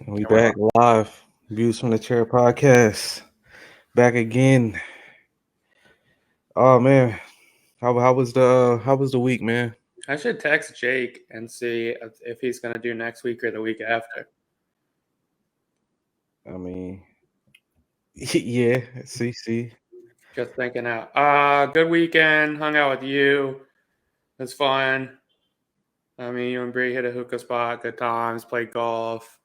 And we back live. Views from the Chair podcast. Back again. Oh man, how was the week, man? I should text Jake and see if he's going to do next week or the week after. I mean, yeah, see. Just thinking out. Good weekend. Hung out with you. It was fun. I mean, you and Bree hit a hookah spot. Good times. Played golf.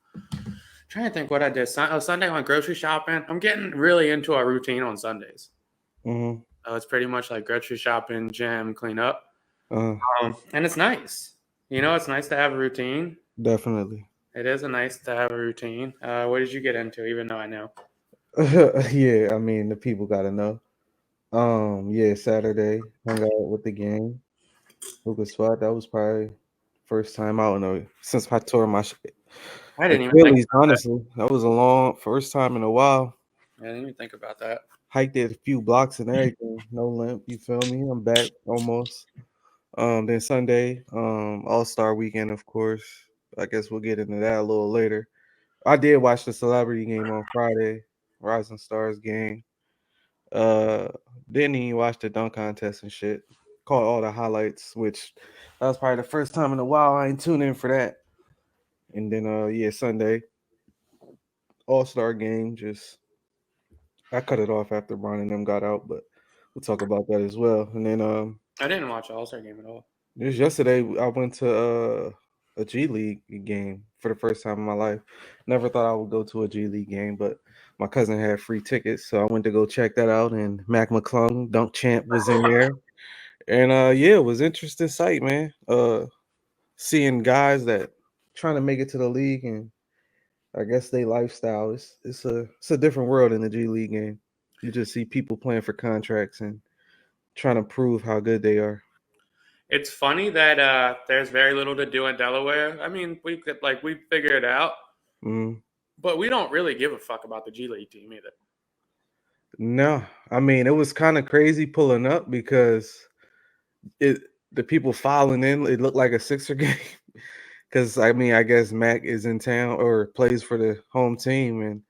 Trying to think what I did. Sunday I went grocery shopping. I'm getting really into a routine on Sundays. Mm-hmm. It's pretty much like grocery shopping, gym, clean up. Uh, And it's nice. It's nice to have a routine. Definitely. It is nice to have a routine. What did you get into, even though I know? Yeah, I mean the people gotta know. Yeah, Saturday hung out with the gang. Hookah spot. That was probably first time out since I tore my I didn't even think Achilles. about that. Honestly, that was a long first time in a while. I didn't even think about that. Hiked it a few blocks and everything. No limp. You feel me? I'm back almost. Then Sunday, All-Star weekend, of course. I guess we'll get into that a little later. I did watch the celebrity game on Friday, Rising Stars game. Uh, didn't even watch the dunk contest and shit. Caught all the highlights, which that was probably the first time in a while I ain't tuned in for that. And then yeah, Sunday, All-Star game. Just I cut it off after Bron and them got out, but we'll talk about that as well. And then I didn't watch the All-Star game at all. just yesterday, I went to a G League game for the first time in my life. Never thought I would go to a G League game, but my cousin had free tickets, so I went to go check that out. And Mac McClung, Dunk Champ, was in there, and yeah, it was interesting sight, man. Seeing guys that trying to make it to the league, and I guess they lifestyle. It's a different world in the G League game. You just see people playing for contracts and trying to prove how good they are. It's funny that there's very little to do in Delaware. I mean, we figure it out, Mm. but we don't really give a fuck about the G League team either. No, I mean it was kind of crazy pulling up because it the people filing in. It looked like a Sixer game because I mean I guess Mac is in town or plays for the home team, and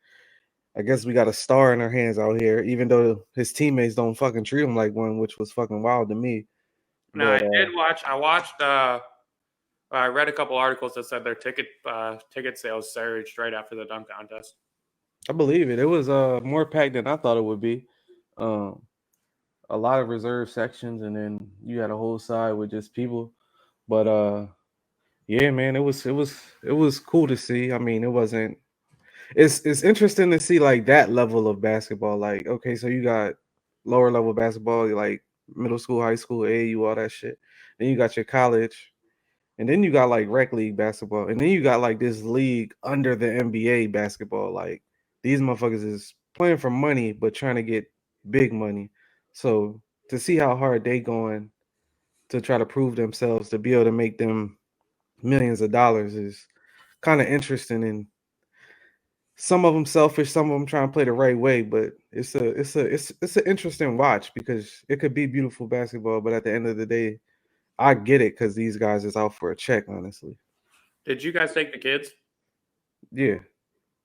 I guess we got a star in our hands out here. Even though his teammates don't fucking treat him like one, which was fucking wild to me. No, I But did watch. I watched. I read a couple articles that said their ticket sales surged right after the dunk contest. I believe it. It was more packed than I thought it would be. Um, a lot of reserve sections, and then you had a whole side with just people. But yeah, man, it was cool to see. I mean, it wasn't. It's interesting to see like that level of basketball. Like, okay, so you got lower level basketball, like middle school, high school, AAU, all that shit. Then you got your college, and then you got like rec league basketball, and then you got like this league under the NBA basketball. Like these motherfuckers is playing for money, but trying to get big money. So to see how hard they going to try to prove themselves to be able to make them millions of dollars is kind of interesting. And some of them selfish, some of them trying to play the right way. But it's an interesting watch because it could be beautiful basketball, but at the end of the day, I get it because these guys is out for a check, honestly. Did you guys take the kids? Yeah,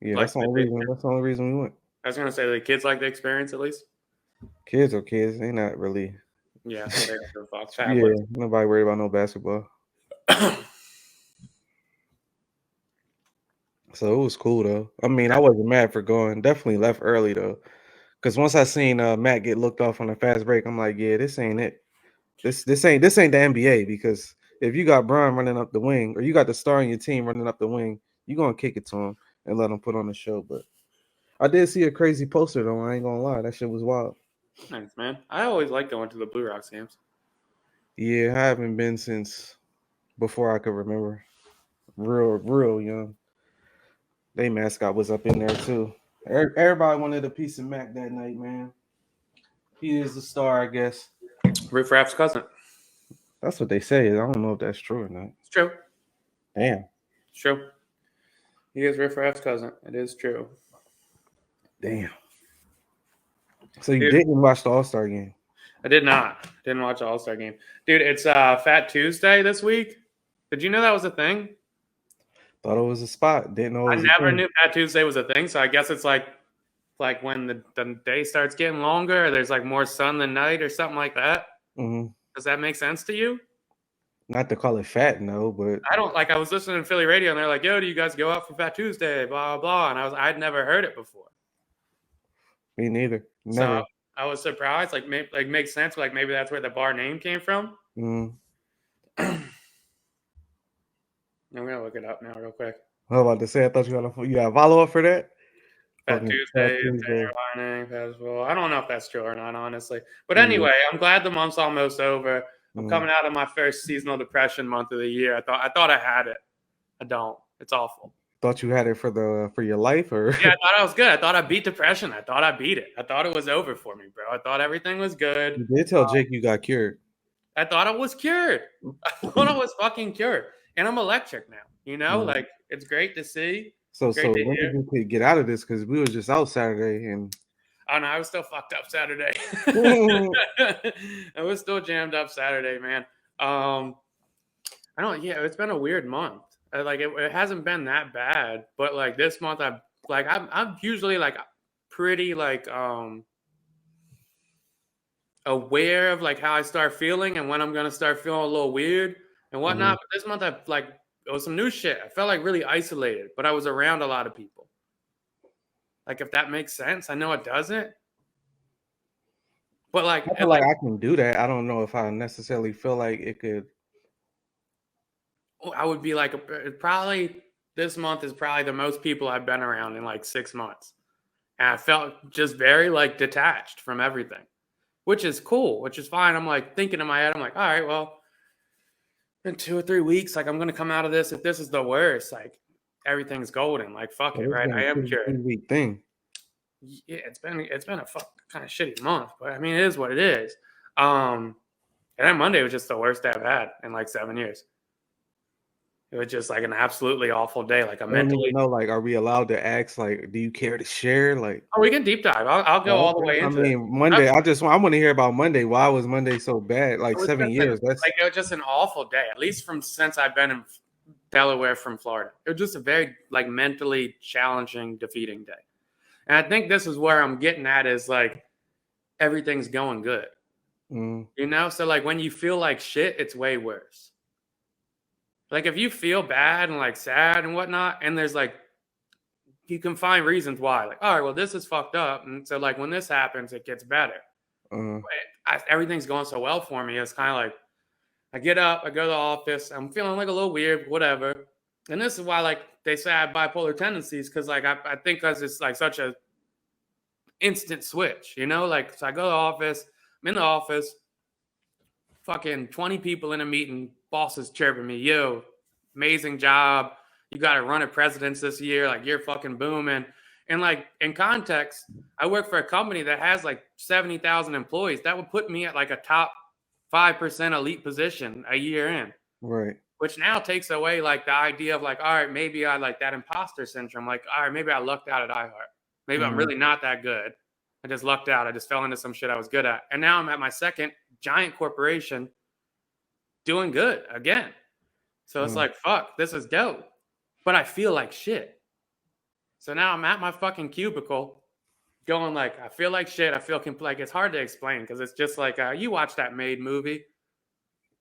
yeah. Like That's the only reason. That's the only reason we went. I was gonna say the kids like the experience at least. Kids are kids. They not really. Yeah, they don't give a fuck. Sadly. Yeah, nobody worried about no basketball. So it was cool though. I mean, I wasn't mad for going. Definitely left early though, because once I seen Matt get looked off on a fast break, I'm like, yeah, this ain't it. This ain't the NBA because if you got Brian running up the wing or you got the star in your team running up the wing, you gonna kick it to him and let him put on the show. But I did see a crazy poster though. I ain't gonna lie, that shit was wild. Nice, man. I always like going to the Blue Rocks games. Yeah, I haven't been since before I could remember. Real young. They mascot was up in there too. Everybody wanted a piece of Mac that night, man. He is the star, I guess. Riff Raff's cousin. That's what they say. I don't know if that's true or not. It's true. Damn. It's true. He is Riff Raff's cousin. It is true. Damn. So you didn't watch the All-Star game? I did not. Didn't watch the All-Star game. Dude, it's Fat Tuesday this week. Did you know that was a thing? Thought it was a spot. Didn't know it I was a never thing. knew Fat Tuesday was a thing, so I guess it's like when the day starts getting longer, there's like more sun than night or something like that. Hmm. Does that make sense to you? Not to call it fat, no, but I don't like. I was listening to Philly radio, and they're like, "Yo, do you guys go out for Fat Tuesday?" Blah blah blah, and I'd never heard it before, me neither. so Never. I was surprised. Like, makes sense. Like maybe that's where the bar name came from. Mm. I'm gonna look it up now real quick. I was about to say, I thought you got a follow up for that. Fat Fucking Fat Tuesday, Tuesday. Lining Festival. I don't know if that's true or not, honestly. But Yeah. anyway, I'm glad the month's almost over. I'm Mm. coming out of my first seasonal depression month of the year. I thought I had it. I don't. It's awful. Thought you had it for your life, or Yeah, I thought I was good. I thought I beat depression. I thought I beat it. I thought it was over for me, bro. I thought everything was good. you did tell Jake you got cured. I thought I was cured. I thought I was fucking cured. And I'm electric now. You know, Mm. like it's great to see. So Great to when hear. did you get out of this? Because we was just out Saturday and Oh no, I was still fucked up Saturday. Mm. I was still jammed up Saturday, man. I don't. Yeah, it's been a weird month. Like it hasn't been that bad, but like this month, I'm usually like pretty like aware of like how I start feeling and when I'm gonna start feeling a little weird and whatnot. But this month, it was some new shit. I felt like really isolated, but I was around a lot of people. Like if that makes sense, I know it doesn't. But like, I feel like I can do that. I don't know if I necessarily feel like it could. I would be like, probably this month is probably the most people I've been around in like 6 months. And I felt just very like detached from everything, which is cool, which is fine. I'm like thinking in my head, I'm like, all right, well, in 2 or 3 weeks, like I'm going to come out of this. If this is the worst, like everything's golden. Like, fuck it, It's right? been I a am pretty cured. week thing. Yeah, it's been a fuck kind of shitty month, but I mean, it is what it is. And then Monday was just the worst day I've had in like 7 years. It was just like an absolutely awful day. Like a I don't mentally. even know. Like, are we allowed to ask? Like, do you care to share? Like, Oh, we can deep dive. I'll go all the way I into it. mean, Monday. I want to hear about Monday. Why was Monday so bad? Like It was 7 years. That's it was just an awful day. At least since I've been in Delaware from Florida, it was just a very like mentally challenging, defeating day. And I think this is where I'm getting at is like everything's going good, you know. So like when you feel like shit, it's way worse. Like if you feel bad and like sad and whatnot, and there's like you can find reasons why. Like, all right, well, this is fucked up, and so like when this happens, it gets better. Everything's going so well for me. It's kind of like I get up, I go to the office, I'm feeling like a little weird, whatever. And this is why like they say I have bipolar tendencies because like I think because it's like such a instant switch, you know? Like so I go to the office, I'm in the office, fucking 20 people in a meeting, bosses chirping me, yo, amazing job. You got to run a presidents this year, like you're fucking booming. And like in context, I work for a company that has like 70,000 employees. That would put me at like a top 5% elite position a year in. right. Which now takes away like the idea of like, all right, maybe I like that imposter syndrome. Like, all right, maybe I lucked out at iHeart. Maybe I'm really not that good. I just lucked out. I just fell into some shit I was good at. And now I'm at my second giant corporation doing good again. So it's like, fuck, this is dope. But I feel like shit. So now I'm at my fucking cubicle going like, I feel like shit. I feel like it's hard to explain because it's just like, you watch that Made movie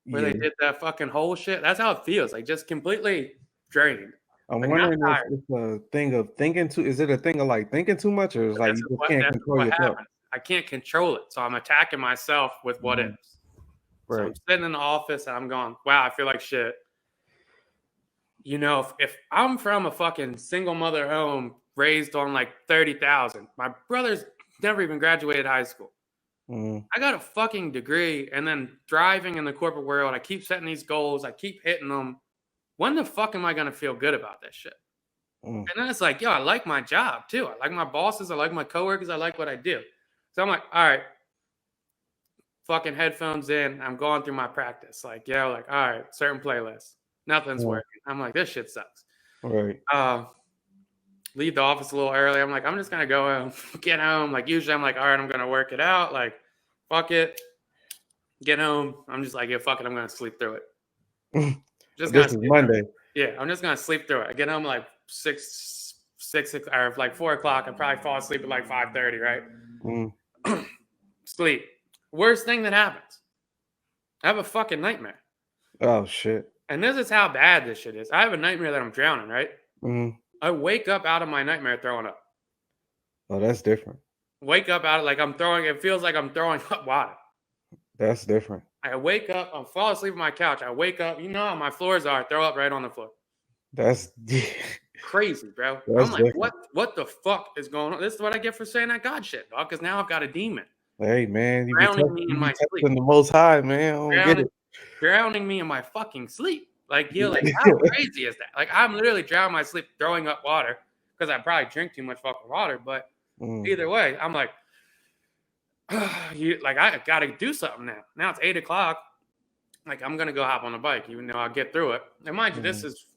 where they did that fucking whole shit. That's how it feels. Like just completely drained. I'm Like wondering if it's a thing of thinking too. Is it a thing of like thinking too much, or is like you just can't control your thoughts? I can't control it. So I'm attacking myself with what ifs. Right. So I'm sitting in the office and I'm going, wow, I feel like shit. You know, if I'm from a fucking single mother home raised on like 30,000, my brother's never even graduated high school. I got a fucking degree and then driving in the corporate world. I keep setting these goals. I keep hitting them. When the fuck am I going to feel good about this shit? And then it's like, yo, I like my job too. I like my bosses. I like my coworkers. I like what I do. So I'm like, all right, fucking headphones in. I'm going through my practice. Like, yo, like, all right, certain playlists. Nothing's working. I'm like, this shit sucks. Right. Leave the office a little early. I'm like, I'm just going to go home, get home. Like, usually I'm like, all right, I'm going to work it out. Like, fuck it. Get home. I'm just like, yeah, fuck it. I'm going to sleep through it. Just this is Monday. Yeah, I'm just gonna sleep through it. I get home like six, or like 4 o'clock. I probably fall asleep at like 5:30. Right? Mm. Sleep. Worst thing that happens. I have a fucking nightmare. Oh shit. And this is how bad this shit is. I have a nightmare that I'm drowning. Right? Mm. I wake up out of my nightmare throwing up. Oh, that's different. Wake up out of like I'm throwing. It feels like I'm throwing up water. That's different. I wake up. I'm fall asleep on my couch. I wake up. You know how my floors are. Throw up right on the floor. That's Crazy, bro. that's I'm like, different. what the fuck is going on? This is what I get for saying that God shit, dog. Because now I've got a demon Hey man, drowning me in you be my sleep, testing the Most High, man. I don't get drowning me in my fucking sleep. Like you're like, how it. crazy is that? Like I'm literally drowning my sleep, throwing up water because I probably drink too much fucking water. But either way, I'm like, I gotta do something now. Now it's 8 o'clock. Like I'm gonna go hop on the bike, even though I'll get through it. And mind you, this is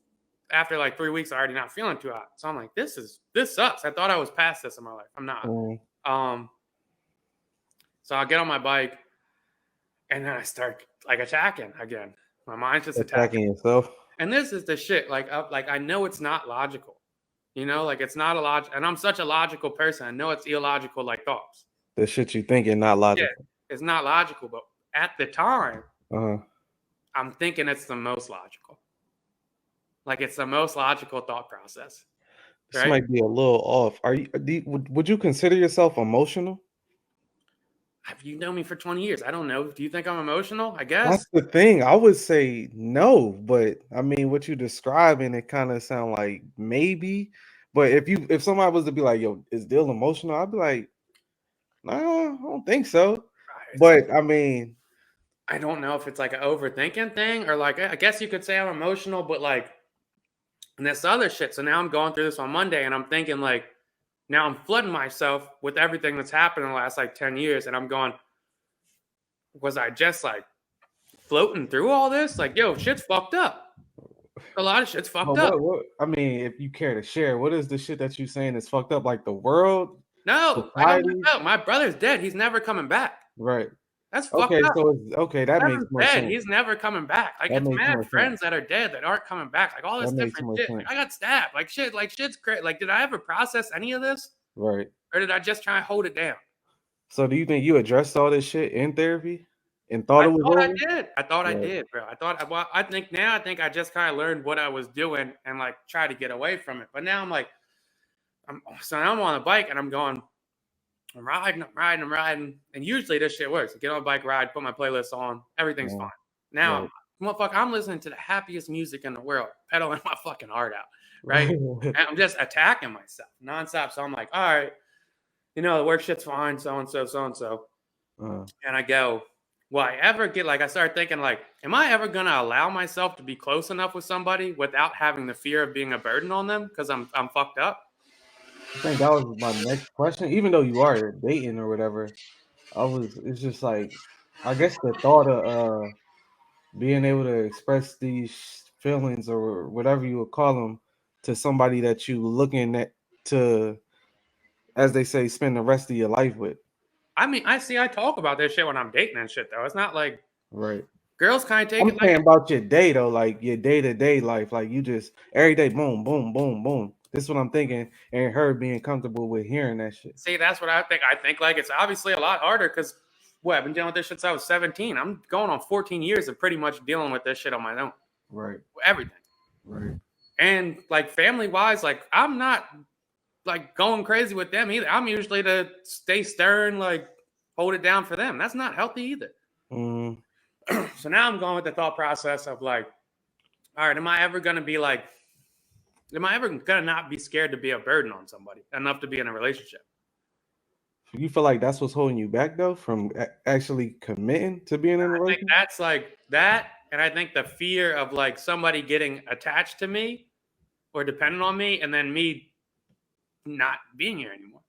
after like 3 weeks, I'm already not feeling too hot. So I'm like, this sucks. I thought I was past this in my life. I'm not. So I'll get on my bike and then I start like attacking again. My mind's just attacking yourself. And this is the shit. Like I know it's not logical. You know, like it's not a logic. And I'm such a logical person. I know it's illogical like thoughts. The shit you thinking not logical. Yeah, it's not logical, but at the time, Uh-huh. I'm thinking it's the most logical. Like it's the most logical thought process. This Right? might be a little off. Would you consider yourself emotional? You known me for 20 years. I don't know. Do you think I'm emotional? I guess. That's the thing. I would say no, but I mean, what you describing, it kind of sound like maybe. But if somebody was to be like, "Yo, is Dill emotional?" I'd be like, "No, I don't think so." But I mean, I don't know if it's like an overthinking thing or like I guess you could say I'm emotional, but like and this other shit. So now I'm going through this on Monday and I'm thinking like now I'm flooding myself with everything that's happened in the last like 10 years. And I'm going, was I just like floating through all this? Like, yo, shit's fucked up. A lot of shit's fucked up. I mean, if you care to share, what is the shit that you saying is fucked up? Like the world? No, I don't know. My brother's dead. He's never coming back. Right. That's fucked up. That makes more sense. He's never coming back. Like it's mad friends that are dead that aren't coming back. Like all this different shit. Like, I got stabbed. Like shit's crazy. Like, did I ever process any of this? Right. Or did I just try and hold it down? So do you think you addressed all this shit in therapy and thought it was over? I thought I did, bro. I think I just kind of learned what I was doing and like try to get away from it. But now I'm like, now I'm on a bike and I'm going, I'm riding. And usually this shit works. I get on a bike ride, put my playlist on, everything's fine. Now, I'm listening to the happiest music in the world, pedaling my fucking heart out, right? And I'm just attacking myself nonstop. So I'm like, all right, you know, the work shit's fine, so. And I go, will I ever get, like, I started thinking, like, am I ever going to allow myself to be close enough with somebody without having the fear of being a burden on them because I'm fucked up? I think that was my next question. Even though you are dating or whatever, it's just like, I guess the thought of being able to express these feelings or whatever you would call them to somebody that you looking at to, as they say, spend the rest of your life with. I mean, I talk about this shit when I'm dating and shit, though. It's not like right. Girls kind of take I'm it saying about your day though, like your day-to-day life, like you just every day, boom, boom, boom, boom. This is what I'm thinking, and her being comfortable with hearing that shit. See, that's what I think. I think like it's obviously a lot harder because I've been dealing with this shit since I was 17. I'm going on 14 years of pretty much dealing with this shit on my own. Right. Everything. Right. And like family-wise, like I'm not like going crazy with them either. I'm usually to stay stern, like hold it down for them. That's not healthy either. So now I'm going with the thought process of like, all right, am I ever going to not be scared to be a burden on somebody enough to be in a relationship? You feel like that's what's holding you back though from actually committing to being in a relationship? I think that's like that. And I think the fear of like somebody getting attached to me or dependent on me and then me not being here anymore.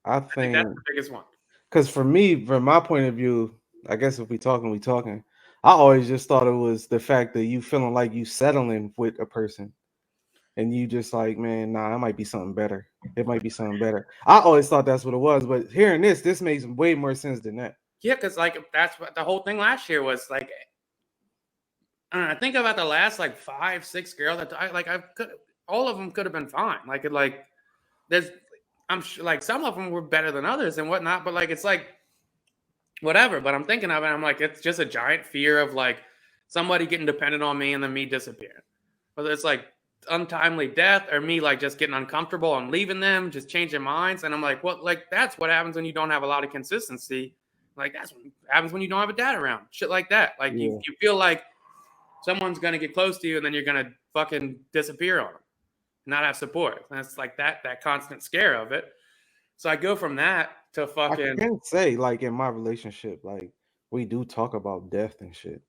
I think that's the biggest one. Because for me, from my point of view, I guess if we talking. I always just thought it was the fact that you feeling like you settling with a person. And you just like, man, nah, it might be something better. It might be something better. I always thought that's what it was. But hearing this makes way more sense than that. Yeah, because like that's what the whole thing last year was like. I don't know, I think about the last like 5, 6 girls that all of them could have been fine. There's, I'm sure like some of them were better than others and whatnot, but like it's like whatever. But I'm thinking of it, I'm like, it's just a giant fear of like somebody getting dependent on me and then me disappearing. Whether it's like untimely death or me like just getting uncomfortable and leaving them, just changing minds. And I'm like, well, like that's what happens when you don't have a lot of consistency. Like that's what happens when you don't have a dad around. Shit like that. Like Yeah. you feel like someone's gonna get close to you and then you're gonna fucking disappear on them, not have support. And it's like that constant scare of it. So I go from that to I fucking can't say like in my relationship, like we do talk about death and shit.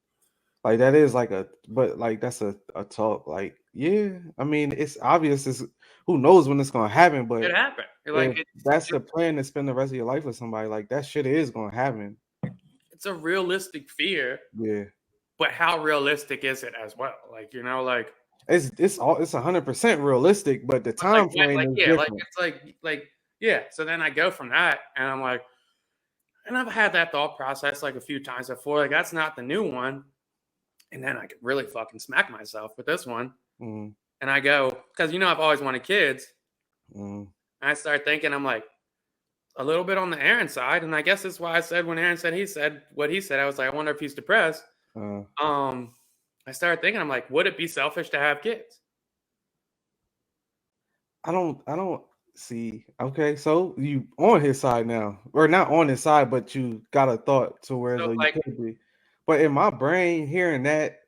Like that is like but like that's a talk. Like, yeah, I mean, it's obvious. It's who knows when it's gonna happen, it but happened. Like if that's the plan to spend the rest of your life with somebody, like that shit is gonna happen. it's a realistic fear, Yeah, but how realistic is it as well? Like, like it's 100% realistic, but the but like time what frame like is yeah, like different. it's like yeah. So then I go from that and I'm like, and I've had that thought process like a few times before. Like that's not the new one. And then I could really fucking smack myself with this one. Mm, And I go, because I've always wanted kids. mm, And I start thinking, I'm like, a little bit on the Aaron side. And I guess that's why I said when Aaron said what he said, I was like, I wonder if he's depressed. uh, I started thinking, I'm like, would it be selfish to have kids? I don't see. Okay, so you on his side now, or not on his side, but you got a thought to where So though you like, could be. But in my brain, hearing that,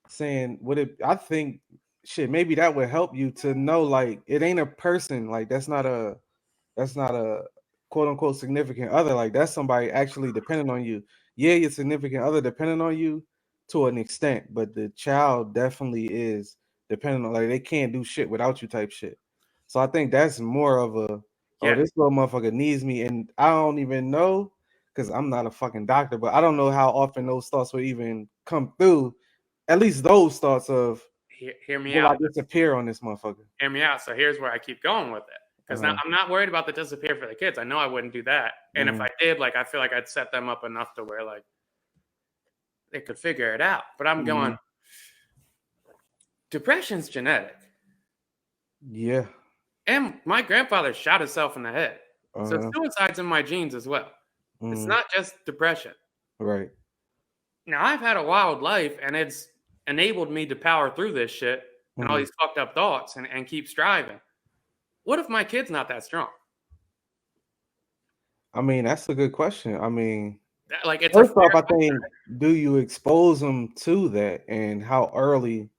saying would it, I think shit, maybe that would help you to know like it ain't a person, like that's not a quote unquote significant other. Like that's somebody actually depending on you. Yeah, your significant other depending on you to an extent, but the child definitely is depending on, like they can't do shit without you type shit. So I think that's more of a, oh, yeah, this little motherfucker needs me. And I don't even know because I'm not a fucking doctor, but I don't know how often those thoughts will even come through. At least those thoughts of hear me will I out. disappear on this motherfucker? Hear me out. So here's where I keep going with it. Because now Uh, I'm not worried about the disappear for the kids. I know I wouldn't do that. And if mm, I did, like, I feel like I'd set them up enough to where, like, they could figure it out. But I'm mm, going, depression's genetic. yeah. And my grandfather shot himself in the head. So Uh, suicide's in my genes as well. It's mm, not just depression. right. Now, I've had a wild life, and it's enabled me to power through this shit and all Mm. these fucked up thoughts and keep striving. What if my kid's not that strong? I mean, that's a good question. I mean, Like, it's a first off, fair I question. think, do you expose them to that, and how early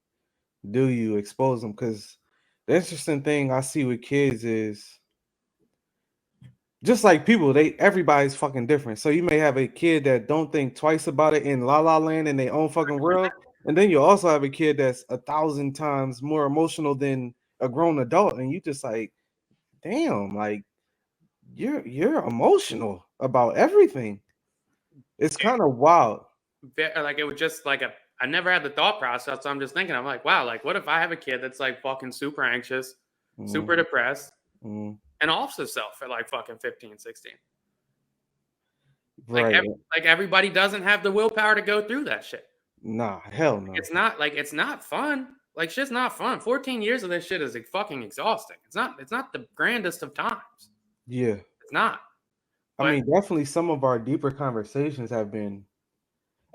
do you expose them? Because the interesting thing I see with kids is just like people, everybody's fucking different. So you may have a kid that don't think twice about it in La La Land in their own fucking world, and then you also have a kid that's 1,000 times more emotional than a grown adult, and you just like, damn, like you're emotional about everything. It's kind of wild. Like, it was just like I never had the thought process. So I'm just thinking, I'm like, wow, like, what if I have a kid that's like fucking super anxious, Mm, super depressed, mm, and offs himself at like fucking 15, 16? Like, right. like everybody doesn't have the willpower to go through that shit. Nah, hell no. It's not fun. Like shit's not fun. 14 years of this shit is like, fucking exhausting. It's not the grandest of times. Yeah. It's not. I But mean, definitely some of our deeper conversations have been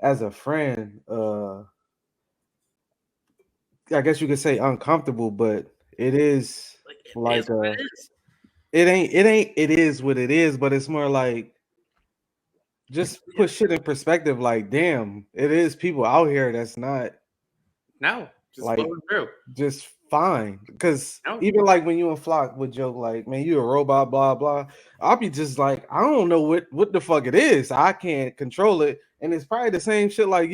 as a friend, I guess you could say uncomfortable, but it is like it is like what it is. it is what it is, but it's more like just Yeah. put shit in perspective, like damn, it is people out here that's not No, just like flowing through. just fine. Because No, even like when you and Flock would joke, like, man, you a robot, blah blah. I'll be just like, I don't know what the fuck it is. I can't control it. And it's probably the same shit like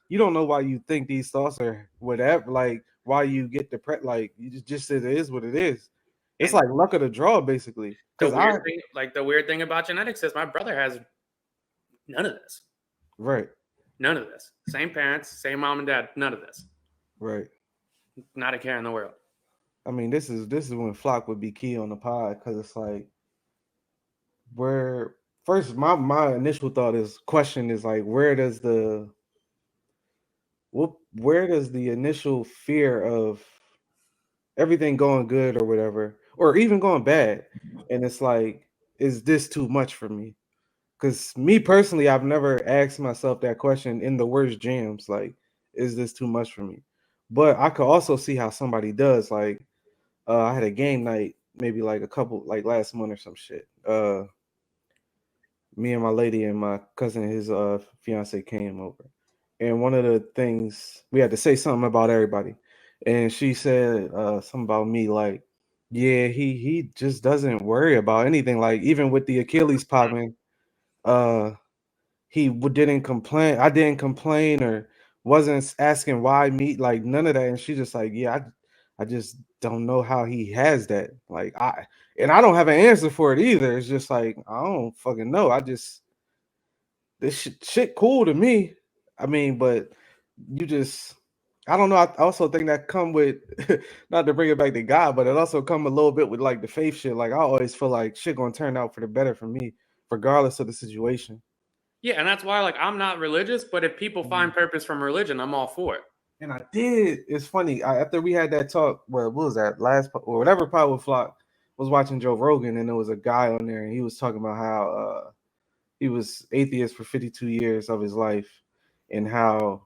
you don't know why you think these thoughts are whatever, like why you get depressed, like you just it is what it is. It's and like luck of the draw, basically. Cause I the weird thing about genetics is my brother has none of this. right, None of this. Same parents, same mom and dad. None of this. right. Not a care in the world. I mean, this is when Flock would be key on the pod because it's like where first my initial thought is question is like where does the what where does the initial fear of everything going good or whatever, or even going bad, and it's like, is this too much for me? Because me personally, I've never asked myself that question in the worst jams. Like, is this too much for me? But I could also see how somebody does. Like, I had a game night maybe like a couple like last month or some shit. Me and my lady and my cousin and his fiance came over, and one of the things we had to say something about everybody, and she said something about me like, yeah, he just doesn't worry about anything. Like even with the Achilles popping, uh didn't complain. I didn't complain or wasn't asking why me, like none of that. And she just like, yeah, I just don't know how he has that. Like I don't have an answer for it either. It's just like I don't fucking know. I just this shit cool to me. I mean, but you just I don't know. I also think that come with not to bring it back to God, but it also come a little bit with like the faith shit. Like I always feel like shit gonna turn out for the better for me, regardless of the situation. Yeah, and that's why like I'm not religious, but if people find purpose from religion, I'm all for it. And I did. It's funny. After we had that talk, well, what was that or whatever Power Flock was watching Joe Rogan, and there was a guy on there, and he was talking about how he was atheist for 52 years of his life, and how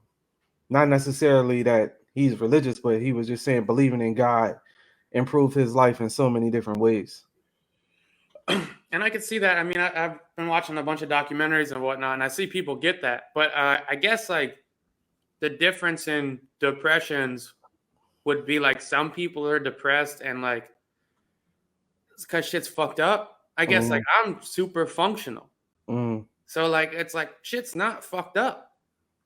not necessarily that he's religious, but he was just saying believing in God improved his life in so many different ways. And I can see that. I mean, I've been watching a bunch of documentaries and whatnot, and I see people get that. But I guess like the difference in depressions would be like some people are depressed and like it's because shit's fucked up. I guess like I'm super functional. So like it's like shit's not fucked up.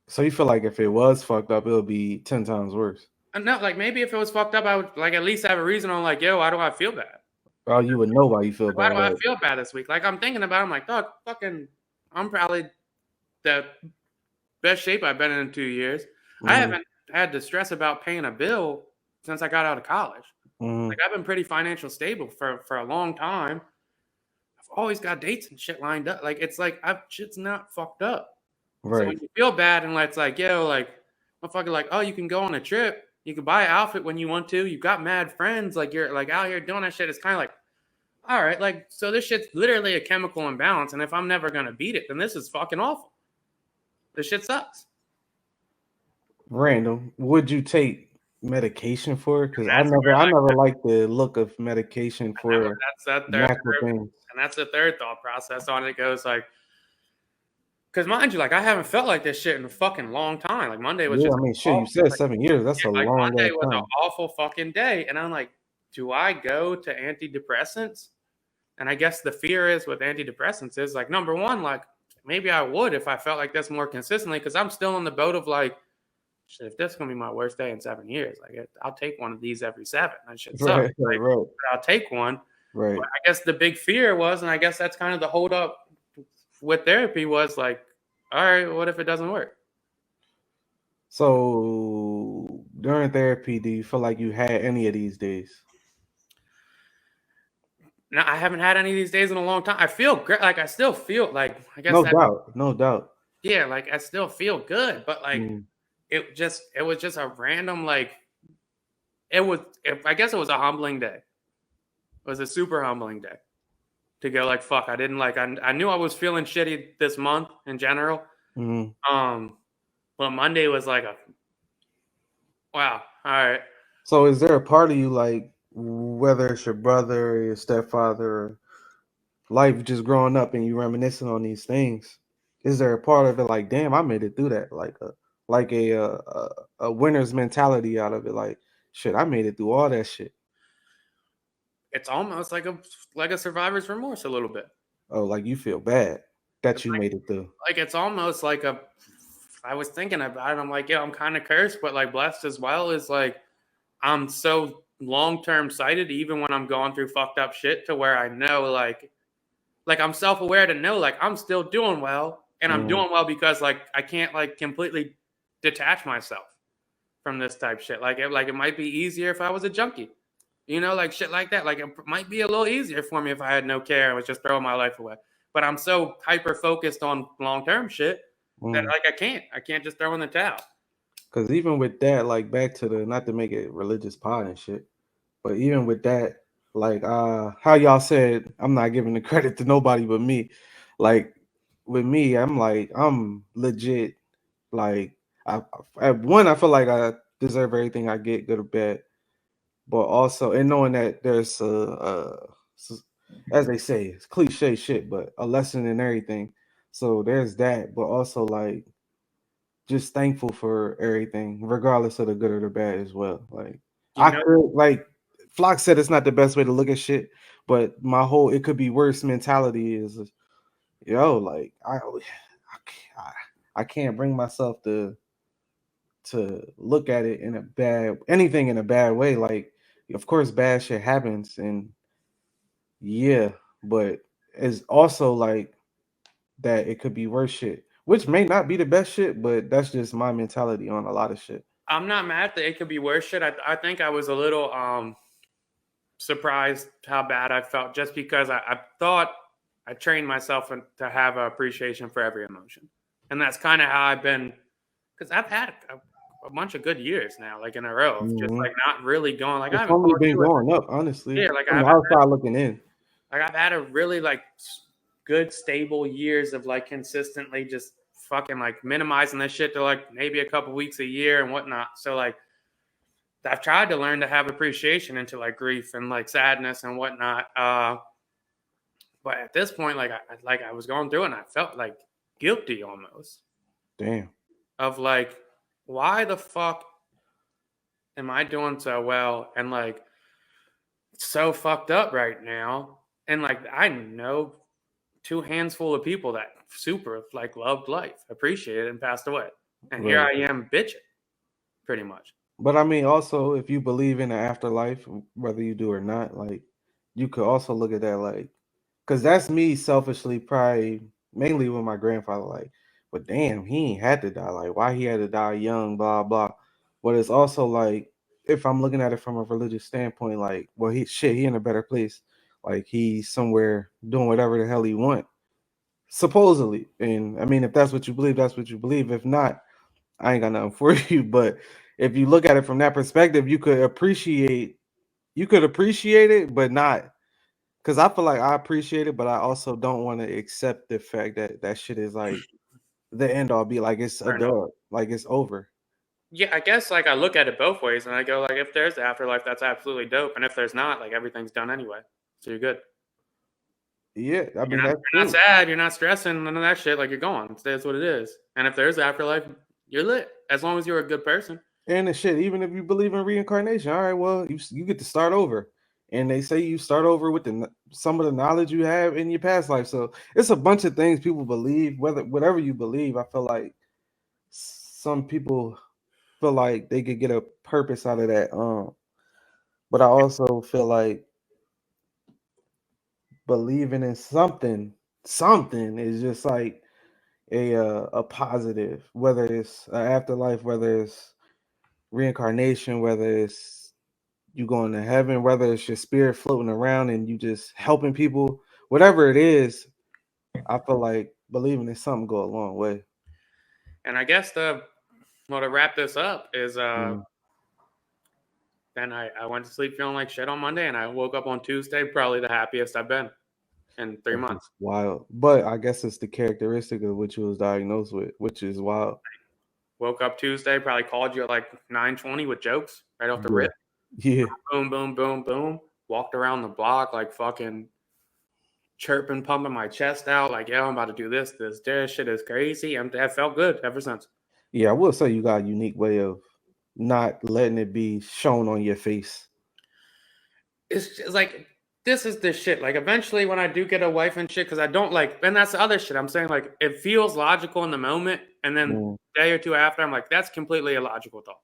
So you feel like if it was fucked up, it would be 10 times worse. And no, like maybe if it was fucked up, I would like at least have a reason on like, yo, why do I feel bad? Oh, you would know why you feel Like, why bad. do I feel bad this week? Like I'm thinking about it, I'm like, dog, fucking I'm probably the best shape I've been in 2 years. I haven't had to stress about paying a bill since I got out of college. Like I've been pretty financial stable for a long time. I've always got dates and shit lined up. Like it's like shit's not fucked up. So when Right. you feel bad and it's like, yo, like motherfucker, like, oh, you can go on a trip, you can buy an outfit when you want to, you've got mad friends, like you're like out here doing that shit. It's kind of like, all right, like so this shit's literally a chemical imbalance, and if I'm never gonna beat it, then this is fucking awful. This shit sucks. Random. Would you take medication for it? Because I That's never, where I like never liked the look of medication for that's that third, natural things. and that's the third thought process on it. It goes like, because mind you, like I haven't felt like this shit in a fucking long time. Like Monday was Yeah, just I mean, shit. You awful. said Like, 7 years. That's a like long Monday ass was an time. awful fucking day, and I'm like, do I go to antidepressants? And I guess the fear is with antidepressants is like number one, like maybe I would if I felt like this more consistently, because I'm still in the boat of like, shit, if this is gonna be my worst day in 7 years, like I'll take one of these every seven. That shit sucks. Right, right, Like, right, but I'll take one. right. But I guess the big fear was, and I guess that's kind of the hold up with therapy was like, all right, what if it doesn't work? So during therapy, do you feel like you had any of these days? Now I haven't had any of these days in a long time. I feel great. Like I still feel like I guess No that doubt, no doubt. yeah, like I still feel good, but like Mm, it was just a random like I guess it was a humbling day. It was a super humbling day to go like fuck. I didn't like I knew I was feeling shitty this month in general. mm. But Monday was like a wow. All right. So is there a part of you like whether it's your brother or your stepfather or life just growing up and you reminiscing on these things? Is there a part of it like, damn, I made it through that, like a winner's mentality out of it, like shit, I made it through all that shit. It's almost like a survivor's remorse a little bit. Oh, like you feel bad that It's you made it through. like it's almost like a I was thinking about it. I'm like, yeah, I'm kind of cursed, but like blessed as well. Is like I'm so long term sighted, even when I'm going through fucked up shit, to where I know like I'm self aware to know like I'm still doing well, and I'm Mm, doing well because like I can't like completely detach myself from this type shit. Like it might be easier if I was a junkie, like shit like that. Like it might be a little easier for me if I had no care and was just throwing my life away. But I'm so hyper focused on long term shit that mm. like I can't just throw in the towel. Because even with that, like back to the not to make it religious pod and shit, but even with that, like how y'all said, I'm not giving the credit to nobody but me. Like with me, I'm like I'm legit. Like at one, I feel like I deserve everything I get, good or bad. But also, and knowing that there's as they say, it's cliche shit, but a lesson in everything. So there's that, but also like just thankful for everything, regardless of the good or the bad as well. Like You I know, could like Flock said it's not the best way to look at shit, but my whole it could be worse mentality is like I can't bring myself to look at it in a bad anything in a bad way. Like of course bad shit happens and yeah, but it's also like that it could be worse shit, which may not be the best shit, but that's just my mentality on a lot of shit. I'm not mad that it could be worse shit. I think I was a little surprised how bad I felt just because I thought I trained myself to have an appreciation for every emotion. And that's kind of how I've been, because I've had a bunch of good years now, like in a row, of just Mhm. like not really going, like I It's haven't only called been you a going up, honestly, year. from the outside looking in. I've had a really like good, stable years of like consistently just fucking like minimizing this shit to like maybe a couple weeks a year and whatnot. So like I've tried to learn to have appreciation into like grief and like sadness and whatnot. But at this point, like I was going through it and I felt like guilty almost Damn. of like, why the fuck am I doing so well and like so fucked up right now? And like I know two hands full of people that super like loved life, appreciated it, and passed away. And here Right. I am bitching, pretty much. But I mean, also, if you believe in the afterlife, whether you do or not, like you could also look at that like, because that's me selfishly, probably mainly with my grandfather. Like, but damn, he ain't had to die. Like, why he had to die young, blah blah. But it's also like, if I'm looking at it from a religious standpoint, like, well, he in a better place. Like, he's somewhere doing whatever the hell he want, supposedly. And I mean, if that's what you believe, that's what you believe. If not, I ain't got nothing for you. But if you look at it from that perspective, you could appreciate it, but not because I feel like I appreciate it, but I also don't want to accept the fact that that shit is like the end all be like it's a Fair enough. dub, like it's over. Yeah, I guess like I look at it both ways and I go like if there's the afterlife, that's absolutely dope. And if there's not, like everything's done anyway. So you're good. Yeah, I mean that's You're not true. sad, you're not stressing, none of that shit. Like you're gone. That's what it is. And if there's afterlife, you're lit. As long as you're a good person. And the shit, even if you believe in reincarnation, all right, well, you get to start over. And they say you start over with some of the knowledge you have in your past life. So it's a bunch of things people believe. Whatever you believe, I feel like some people feel like they could get a purpose out of that. But I also feel like believing in something is just like a positive, whether it's an afterlife, whether it's reincarnation, whether it's you going to heaven, whether it's your spirit floating around and you just helping people, whatever it is. I feel like believing in something go a long way. And I guess the well to wrap this up is Mm, then I went to sleep feeling like shit on Monday and I woke up on Tuesday, probably the happiest I've been in 3 months. that's wild, but I guess it's the characteristic of what you was diagnosed with, which is wild. Woke up Tuesday, probably called you at like 9:20 with jokes right off the Yeah, rip. yeah, Boom, boom, boom, boom. Walked around the block like fucking chirping, pumping my chest out, like, yo, I'm about to do this shit is crazy. And that felt good ever since. yeah. I will say you got a unique way of not letting it be shown on your face. It's just like this is the shit. Like eventually when I do get a wife and shit, because I don't like, and that's the other shit. I'm saying like it feels logical in the moment, and then Mm, a day or two after, I'm like, that's completely illogical thought.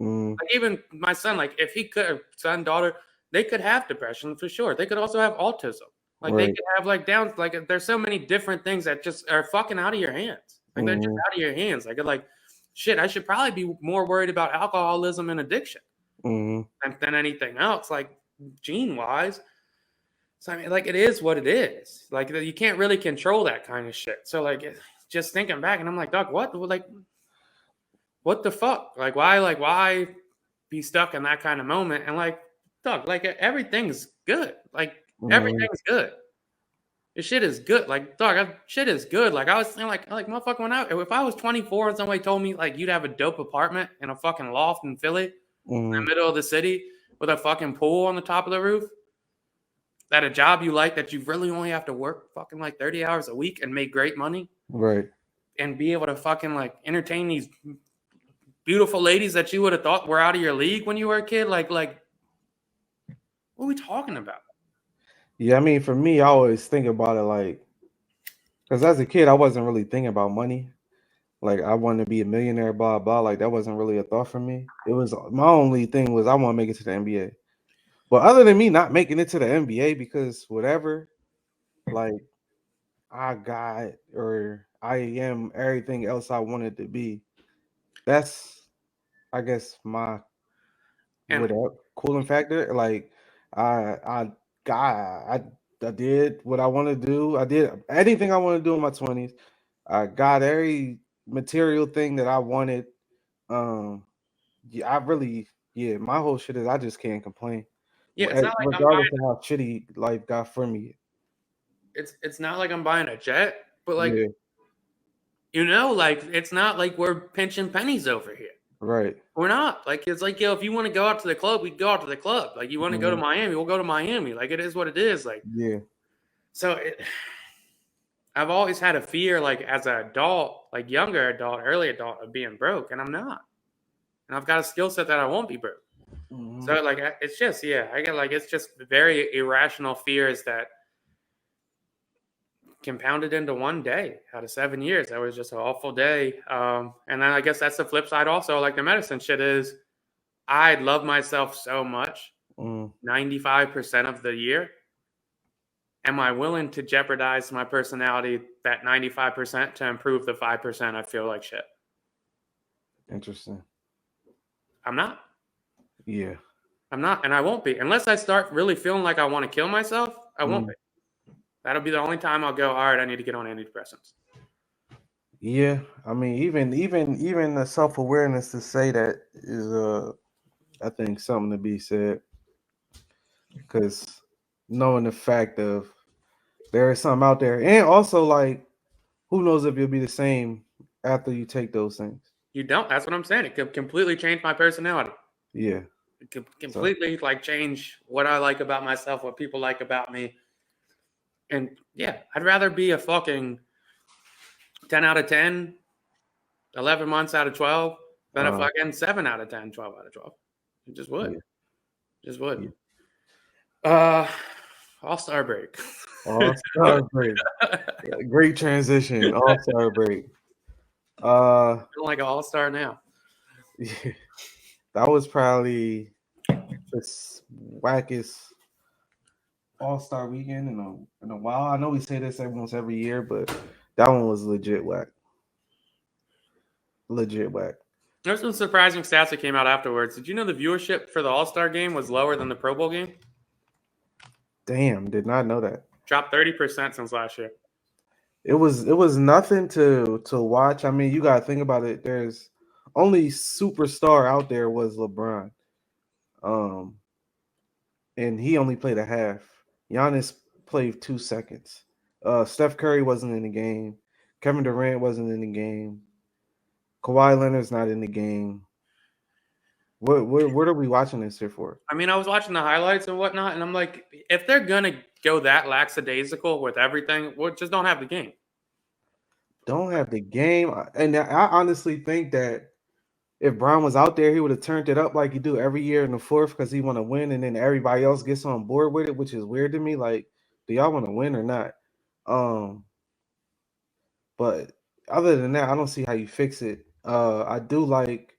mm, Like even my son, like if he could, son, daughter, they could have depression for sure. They could also have autism. Like they right. could have like downs. Like there's so many different things that just are fucking out of your hands. Like they're just Mm, out of your hands. Like shit. I should probably be more worried about alcoholism and addiction mm, than anything else. Like gene wise. So I mean, like it is what it is. Like you can't really control that kind of shit. So like just thinking back, and I'm like, Doc, what? Like what the fuck? Like why be stuck in that kind of moment? And like, dog, like everything's good. Like everything's good. This shit is good. Like, dog, shit is good. Like, I was saying, like, motherfucker, if I was 24 and somebody told me, like, you'd have a dope apartment in a fucking loft in Philly, in the middle of the city, with a fucking pool on the top of the roof, that a job you like, that you really only have to work fucking like 30 hours a week and make great money, Right. and be able to fucking, like, entertain these beautiful ladies that you would have thought were out of your league when you were a kid, like, what are we talking about? Yeah, I mean, for me, I always think about it like, because as a kid, I wasn't really thinking about money. Like, I wanted to be a millionaire, blah blah. Like, that wasn't really a thought for me. It was my only thing was I want to make it to the NBA. But other than me not making it to the NBA because whatever, like I got or I am everything else I wanted to be. That's I guess my And whatever cooling factor. Like I I did what I want to do. I did anything I want to do in my 20s. I got every material thing that I wanted. Yeah, I really yeah, my whole shit is I just can't complain. yeah, it's not like I'm Regardless of how shitty life got for me. it's not like I'm buying a jet, but like, Yeah, like, it's not like we're pinching pennies over here. right. We're not. Like, it's like, yo, if you want to go out to the club, we go out to the club. Like, you want to go to Miami, we'll go to Miami. Like, it is what it is. Like, Yeah. so I've always had a fear, like, as an adult, like younger adult, early adult, of being broke, and I'm not. And I've got a skill set that I won't be broke. So, like, it's just, yeah, I get, like, it's just very irrational fears that compounded into one day out of 7 years. That was just an awful day. And then I guess that's the flip side also. Like, the medicine shit is, I love myself so much 95% of the year. Am I willing to jeopardize my personality that 95% to improve the 5% I feel like shit? Interesting. I'm not. Yeah. I'm not, and I won't be. Unless I start really feeling like I want to kill myself, I won't be. That'll be the only time I'll go, all right, I need to get on antidepressants. Yeah. I mean, even the self-awareness to say that is I think something to be said. Because knowing the fact of there is something out there. And also like who knows if you'll be the same after you take those things. You don't. That's what I'm saying. It could completely change my personality. Yeah. It could completely like change what I like about myself, what people like about me. And yeah, I'd rather be a fucking 10 out of 10, 11 months out of 12 than a fucking 7 out of 10, 12 out of 12. It just would. Yeah. Just would. Yeah. All-Star break. All-Star break. Great transition. All-Star break. I'm like an all-star now. Yeah, that was probably the wackest All-Star weekend in a while. I know we say this almost every year, but that one was legit whack. Legit whack. There's some surprising stats that came out afterwards. Did you know the viewership for the All-Star game was lower than the Pro Bowl game? Damn, did not know that. Dropped 30% since last year. It was nothing to watch. I mean, you gotta think about it. There's only superstar out there was LeBron. And he only played a half. Giannis played 2 seconds. Steph Curry wasn't in the game. Kevin Durant wasn't in the game. Kawhi Leonard's not in the game. What are we watching this here for? I mean, I was watching the highlights and whatnot, and I'm like, if they're gonna go that lackadaisical with everything, well, just don't have the game. Don't have the game. And I honestly think that if Brown was out there, he would have turned it up like he do every year in the fourth because he want to win, and then everybody else gets on board with it, which is weird to me. Like, do y'all want to win or not? But other than that, I don't see how you fix it. I do like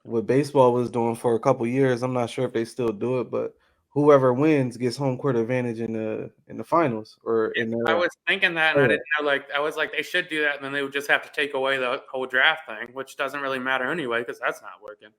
what baseball was doing for a couple years. I'm not sure if they still do it, but whoever wins gets home court advantage in the finals or in the. I was thinking that, and I didn't know. Like, I was like, they should do that, and then they would just have to take away the whole draft thing, which doesn't really matter anyway because that's not working.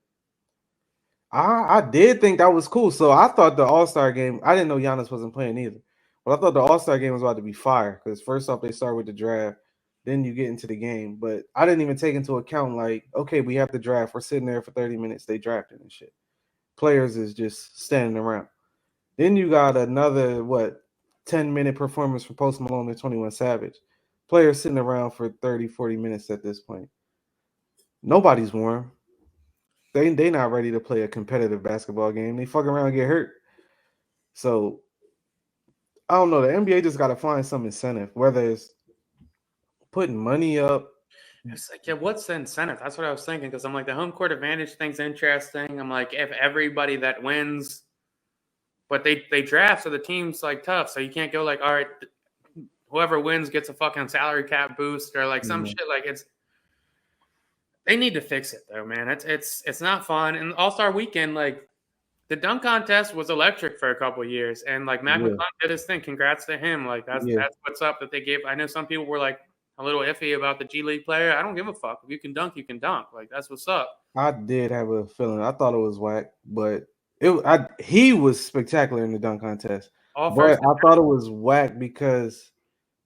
I did think that was cool. So I thought the All-Star game. I didn't know Giannis wasn't playing either, but I thought the All-Star game was about to be fire because first off they start with the draft, then you get into the game. But I didn't even take into account like, okay, we have the draft. We're sitting there for 30 minutes. They drafted and shit. Players is just standing around. Then you got another 10-minute performance from Post Malone and 21 Savage. Players sitting around for 30, 40 minutes at this point. Nobody's warm. They not ready to play a competitive basketball game. They fuck around and get hurt. So I don't know. The NBA just got to find some incentive, whether it's putting money up. It's like, yeah, what's the incentive? That's what I was thinking because I'm like, the home court advantage thing's interesting. I'm like, if everybody that wins, but they draft, so the team's like tough, so you can't go like, all right, whoever wins gets a fucking salary cap boost or like some shit. Like they need to fix it though, man. It's not fun. And All-Star Weekend, like the dunk contest was electric for a couple of years, and like Mac McClung did his thing. Congrats to him. Like that's what's up that they gave. I know some people were like a little iffy about the G League player. I don't give a fuck. If you can dunk, you can dunk. Like that's what's up. I did have a feeling. I thought it was whack, but he was spectacular in the dunk contest. But I thought it was whack because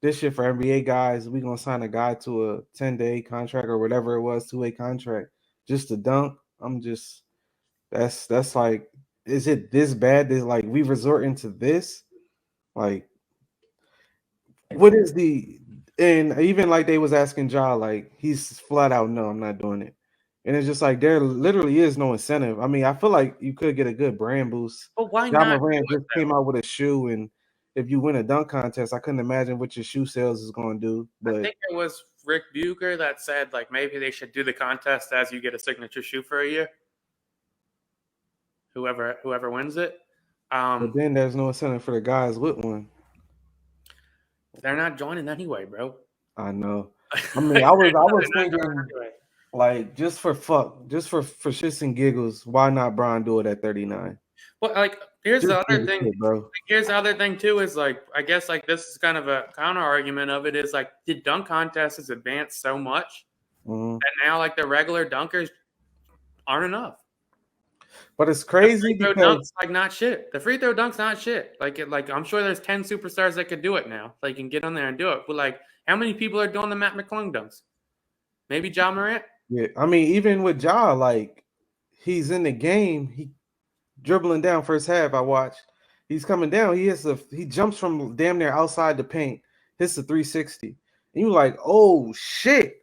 this shit for NBA guys, we gonna sign a guy to a 10-day contract or whatever it was, 2-way contract, just to dunk. I'm just that's like, is it this bad? Is like we resorting to this? Like, what is the and even like they was asking Ja, like he's flat out, no, I'm not doing it. And it's just like there literally is no incentive. I mean, I feel like you could get a good brand boost. But why Ja not? Morant just came out with a shoe, and if you win a dunk contest, I couldn't imagine what your shoe sales is going to do. But I think it was Rick Bucher that said like maybe they should do the contest as you get a signature shoe for a year. Whoever wins it. But then there's no incentive for the guys with one. They're not joining anyway, bro. I know. I mean, I was thinking like just for shits and giggles, why not Brian do it at 39? Well, like here's Just the other thing, shit, bro. Like, here's the other thing too is like I guess like this is kind of a counter argument of it is like the dunk contest has advanced so much that now like the regular dunkers aren't enough. But it's crazy because dunk's like not shit. The free throw dunk's not shit. Like I'm sure there's 10 superstars that could do it now. Like can get on there and do it. But like how many people are doing the Matt McClung dunks? Maybe Ja Morant? Yeah, I mean, even with Ja, like he's in the game, he dribbling down first half. I watched. He's coming down. He jumps from damn near outside the paint, hits the 360. And you're like, oh shit.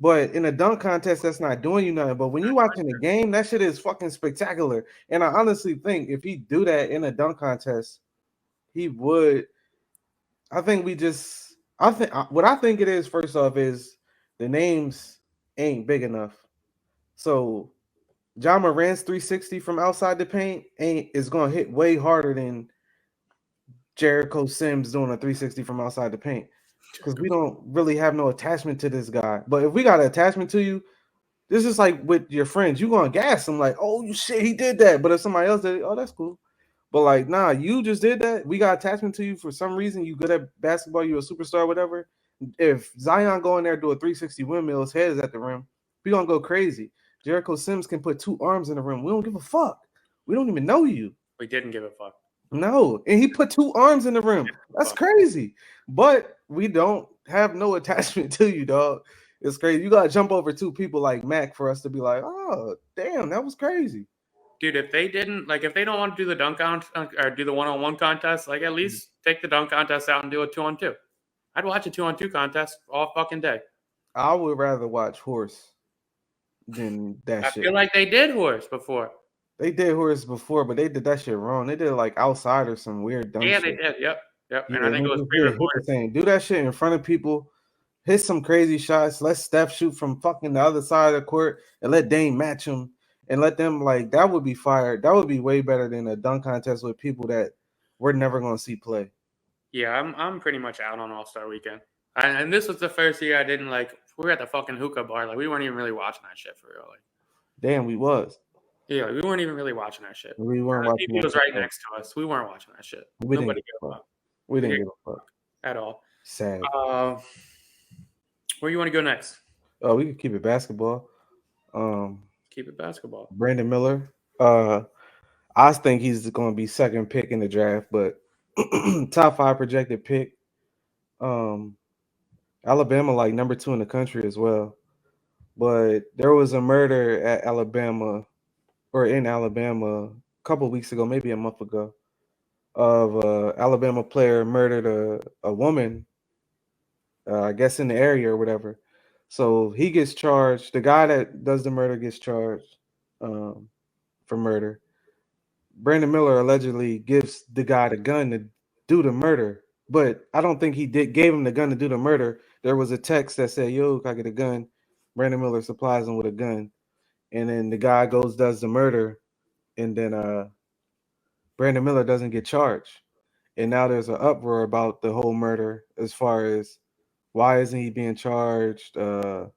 But in a dunk contest, that's not doing you nothing. But when you're watching the game, that shit is fucking spectacular. And I honestly think if he do that in a dunk contest, he would. I think what I think it is, first off, is the names ain't big enough. So Ja Morant's 360 from outside the paint is gonna hit way harder than Jericho Sims doing a 360 from outside the paint. Because we don't really have no attachment to this guy. But if we got an attachment to you, this is like with your friends. You gonna gas them like, oh shit, he did that. But if somebody else did it, oh, that's cool. But like, nah, you just did that. We got attachment to you for some reason. You good at basketball, you a superstar, whatever. If Zion go in there do a 360 windmill, his head is at the rim, we gonna go crazy. Jericho Sims can put 2 arms in the rim. We don't give a fuck. We don't even know you. We didn't give a fuck. No, and he put 2 arms in the rim. That's crazy. But we don't have no attachment to you, dog. It's crazy. You gotta jump over 2 people like Mac for us to be like, oh, damn, that was crazy. Dude, if they don't want to do the dunk or do the one-on-one contest, like at least take the dunk contest out and do a 2-on-2. I'd watch a 2-on-2 contest all fucking day. I would rather watch horse than that shit. I feel like they did horse before. They did horse before, but they did that shit wrong. They did it like outside or some weird dumb shit. Yeah, they did. Yep. Yeah, and I think it was pre-recorded. Do that shit in front of people. Hit some crazy shots. Let Steph shoot from fucking the other side of the court and let Dame match him and let them like that would be fire. That would be way better than a dunk contest with people that we're never gonna see play. Yeah, I'm pretty much out on All-Star Weekend. And this was the first year I didn't like. We were at the fucking hookah bar. Like we weren't even really watching that shit for real. Like, damn, we was. Yeah, we weren't even really watching that shit. We weren't watching. He was right next to us. We weren't watching that shit. Nobody gave a fuck. We didn't give a fuck at all. Sad. Where you want to go next? Oh, we could keep it basketball. Keep it basketball. Brandon Miller. I think he's going to be second pick in the draft, but top 5 projected pick. Alabama like number 2 in the country as well. But there was a murder at Alabama or in Alabama a couple weeks ago, maybe a month ago, of a Alabama player murdered a woman, I guess in the area or whatever. So he gets charged. The guy that does the murder gets charged um, for murder. Brandon Miller allegedly gives the guy the gun to do the murder, but I don't think he gave him the gun to do the murder. There was a text that said, "Yo, can I get a gun?" Brandon Miller supplies him with a gun, and then the guy goes does the murder, and then Brandon Miller doesn't get charged, and now there's an uproar about the whole murder as far as why isn't he being charged? Y'all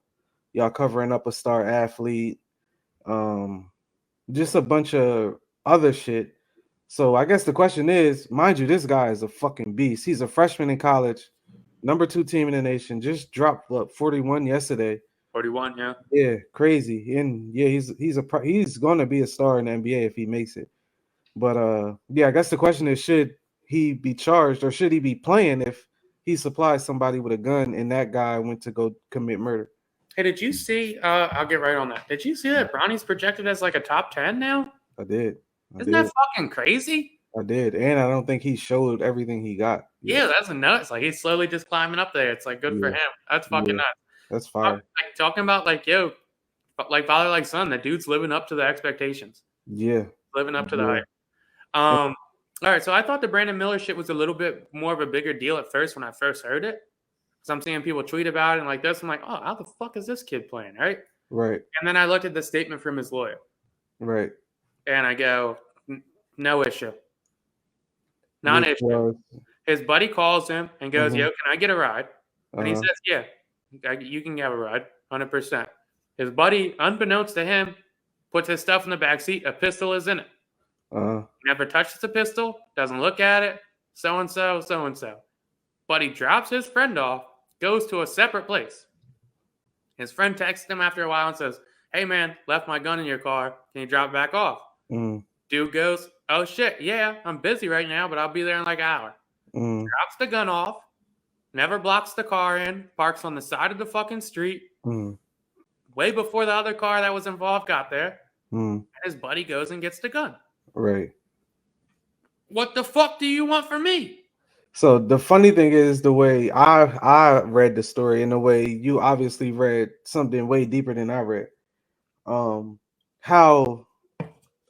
covering up a star athlete, um, just a bunch of other shit. So I guess the question is, mind you, this guy is a fucking beast. He's a freshman in college, number 2 team in the nation. Just dropped 41 yesterday. 41, yeah. Yeah, crazy. And yeah, he's going to be a star in the NBA if he makes it. But yeah, I guess the question is, should he be charged or should he be playing if he supplies somebody with a gun and that guy went to go commit murder? Hey, did you see? I'll get right on that. Did you see that Bronny's projected as like a top 10 now? I did. Isn't that fucking crazy? I did, and I don't think he showed everything he got. Yeah, that's nuts. Like he's slowly just climbing up there. It's like good for him. That's fucking nuts. That's fire. Like talking about like like father like son. The dude's living up to the expectations. Yeah, living up to the hype. All right, so I thought the Brandon Miller shit was a little bit more of a bigger deal at first when I first heard it. Because I'm seeing people tweet about it and like this. I'm like, oh, how the fuck is this kid playing, right? Right. And then I looked at the statement from his lawyer. Right. And I go, no issue. Non-issue. His buddy calls him and goes, yo, can I get a ride? And he says, yeah, you can have a ride, 100%. His buddy, unbeknownst to him, puts his stuff in the back seat. A pistol is in it. Never touches the pistol, doesn't look at it, so-and-so, so-and-so. But he drops his friend off, goes to a separate place. His friend texts him after a while and says, hey, man, left my gun in your car. Can you drop back off? Dude goes, oh, shit, yeah, I'm busy right now, but I'll be there in like an hour. Drops the gun off, never blocks the car in, parks on the side of the fucking street, way before the other car that was involved got there, and his buddy goes and gets the gun. Right. What the fuck do you want from me? So the funny thing is the way I read the story and the way you obviously read something way deeper than I read. How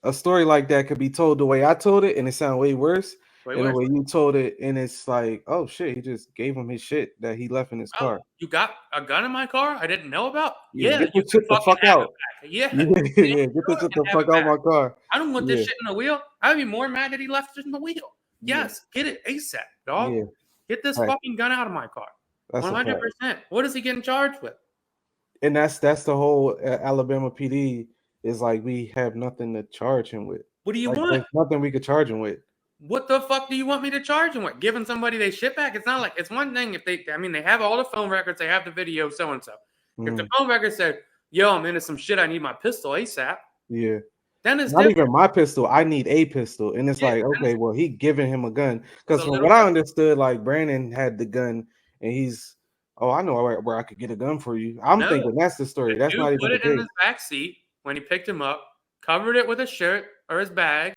a story like that could be told the way I told it and it sound way worse. And the way you told it, and it's like, oh shit, he just gave him his shit that he left in his car. You got a gun in my car I didn't know about? Yeah, get the fuck out. Yeah, get the fuck out my car. I don't want this shit in the wheel. I'd be more mad that he left it in the wheel. Yes, get it ASAP, dog. Yeah. Get this fucking gun out of my car. 100%. What is he getting charged with? And that's the whole Alabama PD is like, we have nothing to charge him with. What do you want? There's nothing we could charge him with. What the fuck do you want me to charge him with? Giving somebody their shit back? It's not like, it's one thing if they have all the phone records, they have the video, so-and-so. If the phone record said, yo, I'm into some shit, I need my pistol ASAP. Yeah. Then it's not different. Even my pistol, I need a pistol. And it's like, okay, well, he giving him a gun. Because from what I understood, like Brandon had the gun and he's, oh, I know where I could get a gun for you. I'm thinking that's the story. That's not even put it in his back seat when he picked him up, covered it with his shirt or his bag.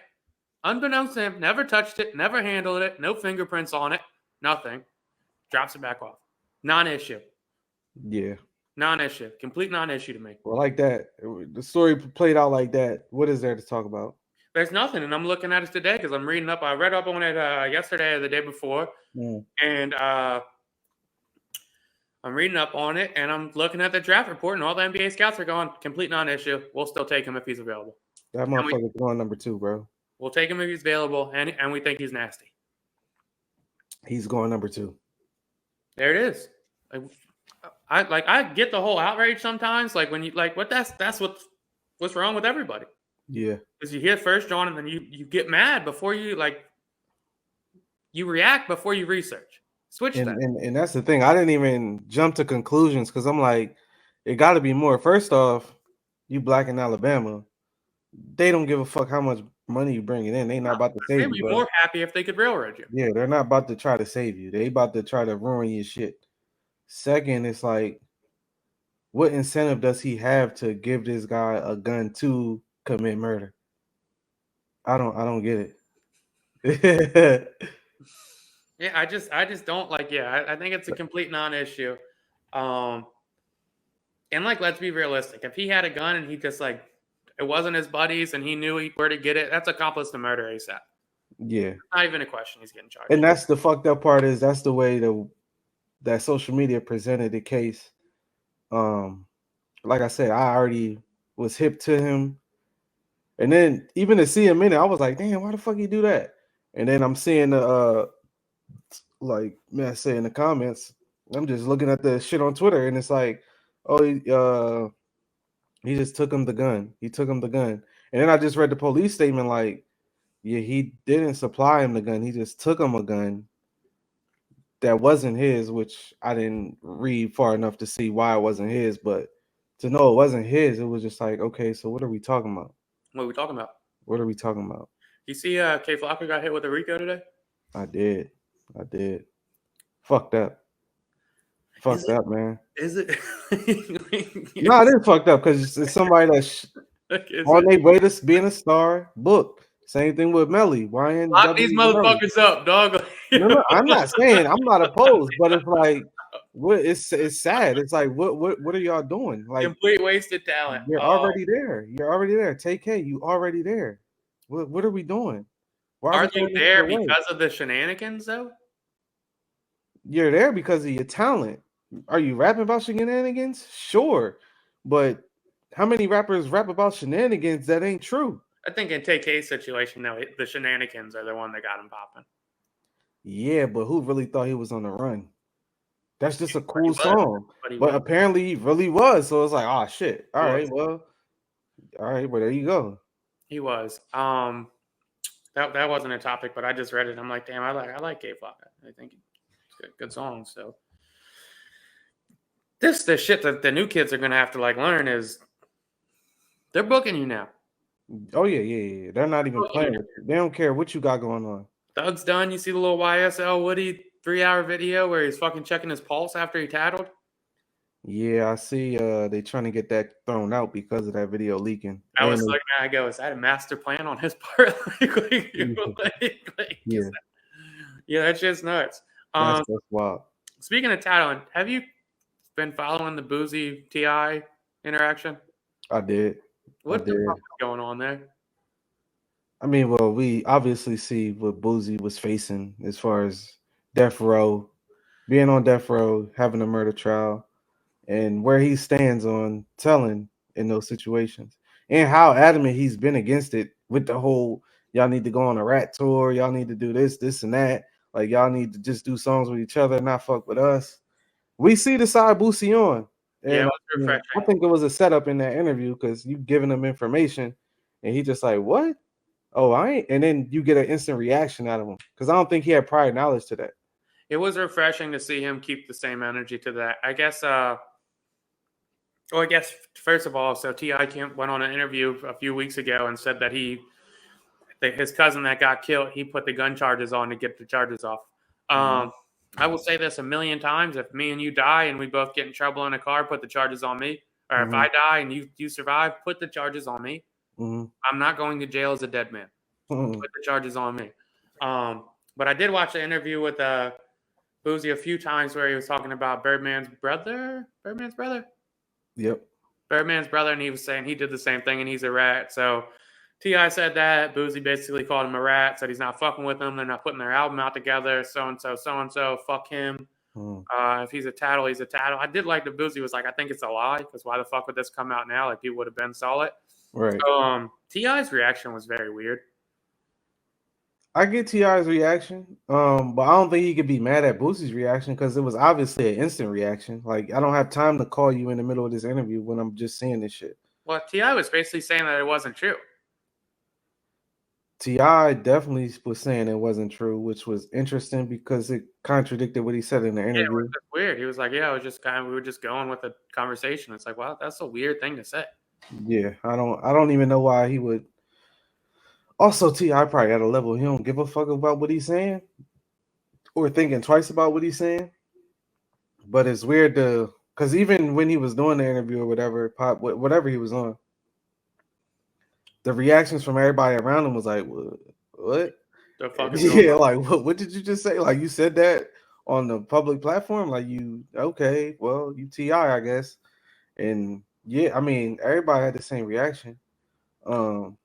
Unbeknownst to him, never touched it, never handled it, no fingerprints on it, nothing. Drops it back off. Non-issue. Yeah. Non-issue. Complete non-issue to me. Well, like that. The story played out like that. What is there to talk about? There's nothing, and I'm looking at it today because I'm reading up. I read up on it yesterday or the day before, and I'm reading up on it, and I'm looking at the draft report, and all the NBA scouts are going, complete non-issue. We'll still take him if he's available. That motherfucker's going number 2, bro. We'll take him if he's available, and we think he's nasty. He's going number 2. There it is. I get the whole outrage sometimes. Like when you that's what's wrong with everybody. Yeah. Because you hear first, John, and then you get mad before you you react before you research. Switch that. And that's the thing. I didn't even jump to conclusions because I'm like, it got to be more. First off, you black in Alabama, they don't give a fuck how much money you bring in. They not about to save you. They'd be more happy if they could railroad you. Yeah, they're not about to try to save you. They about to try to ruin your shit. Second, it's like, what incentive does he have to give this guy a gun to commit murder? I don't get it. Yeah, I just don't like. Yeah, I think it's a complete non-issue. And like, let's be realistic. If he had a gun and he just like, it wasn't his buddies and he knew where to get it, that's accomplice to murder ASAP. Yeah. Not even a question. He's getting charged. And that's the fucked up part, is that's the way that social media presented the case. Like I said, I already was hip to him. And then even to see him in it, I was like, damn, why the fuck he do that? And then I'm seeing the like man say in the comments, I'm just looking at the shit on Twitter, and it's like, oh, he just took him the gun. He took him the gun. And then I just read the police statement like, yeah, he didn't supply him the gun. He just took him a gun that wasn't his, which I didn't read far enough to see why it wasn't his, but to know it wasn't his, it was just like, okay, so what are we talking about? What are we talking about? What are we talking about? You see, K Flocka got hit with a Rico today. I did. Fucked up. Fucked up, man. Is it? No, it is fucked up because it's somebody that's on their way to being a star. Booked. Same thing with Melly. Lock these motherfuckers up, dog. No, I'm not saying I'm not opposed, but it's like, it's sad. It's like, what are y'all doing? Like, complete wasted talent. You're already there. You're already there. Take care. You already there. What are we doing? Why are you there because of the shenanigans, though? You're there because of your talent. Are you rapping about shenanigans? Sure, but how many rappers rap about shenanigans that ain't true? I think in TK's situation, though, the shenanigans are the one that got him popping. Yeah, but who really thought he was on the run? That's just a cool song. But apparently he really was. So it's like, oh shit. All right, well, there you go. He was. That wasn't a topic, but I just read it. I'm like, damn, I like K Flocka. I think it's good songs. So the shit that the new kids are gonna have to like learn is they're booking you now. Oh yeah. They're not even playing with you. They don't care what you got going on. Thug's done. You see the little YSL Woody 3-hour video where he's fucking checking his pulse after he tattled? Yeah, I see they trying to get that thrown out because of that video leaking. I was looking at it, I go, is that a master plan on his part? Yeah, that's just nuts. That's wild. Speaking of tattling, have you been following the Boosie T.I. interaction? I did. What the fuck is going on there? I mean, well, we obviously see what Boosie was facing as far as death row, being on death row, having a murder trial, and where he stands on telling in those situations, and how adamant he's been against it with the whole, y'all need to go on a rat tour, y'all need to do this and that, like y'all need to just do songs with each other, not fuck with us. We see the side Boosie on. And yeah, it was refreshing. I think it was a setup in that interview because you giving him information, and he just like, what? Oh, I ain't. And then you get an instant reaction out of him because I don't think he had prior knowledge to that. It was refreshing to see him keep the same energy to that. I guess. I guess first of all, so T.I. went on an interview a few weeks ago and said that his cousin that got killed, he put the gun charges on to get the charges off. I will say this a million times: if me and you die and we both get in trouble in a car, put the charges on me. Or if I die and you survive, put the charges on me. I'm not going to jail as a dead man. Put the charges on me. But I did watch the interview with Boosie a few times where he was talking about Birdman's brother. Yep. Birdman's brother, and he was saying he did the same thing and he's a rat. So T.I. said that. Boosie basically called him a rat, said he's not fucking with him. They're not putting their album out together. So-and-so, fuck him. If he's a tattle, he's a tattle. I did like that Boosie was like, I think it's a lie because why the fuck would this come out now? Like, people would have been saw it. Right. T.I.'s reaction was very weird. I get T.I.'s reaction, but I don't think he could be mad at Boosie's reaction because it was obviously an instant reaction. Like, I don't have time to call you in the middle of this interview when I'm just saying this shit. Well, T.I. was basically saying that it wasn't true. T.I. definitely was saying it wasn't true, which was interesting because it contradicted what he said in the interview. Yeah, it was just weird. He was like, "Yeah, we were just going with the conversation." It's like, wow, that's a weird thing to say. Yeah, I don't even know why he would. Also, T.I. probably at a level he don't give a fuck about what he's saying or thinking twice about what he's saying. But it's weird to, because even when he was doing the interview or whatever, whatever he was on, the reactions from everybody around him was like, What? The fuck is going Yeah, on? like what did you just say? Like you said that on the public platform? Like you okay, well, you TI, I guess. And yeah, I mean, everybody had the same reaction. Um,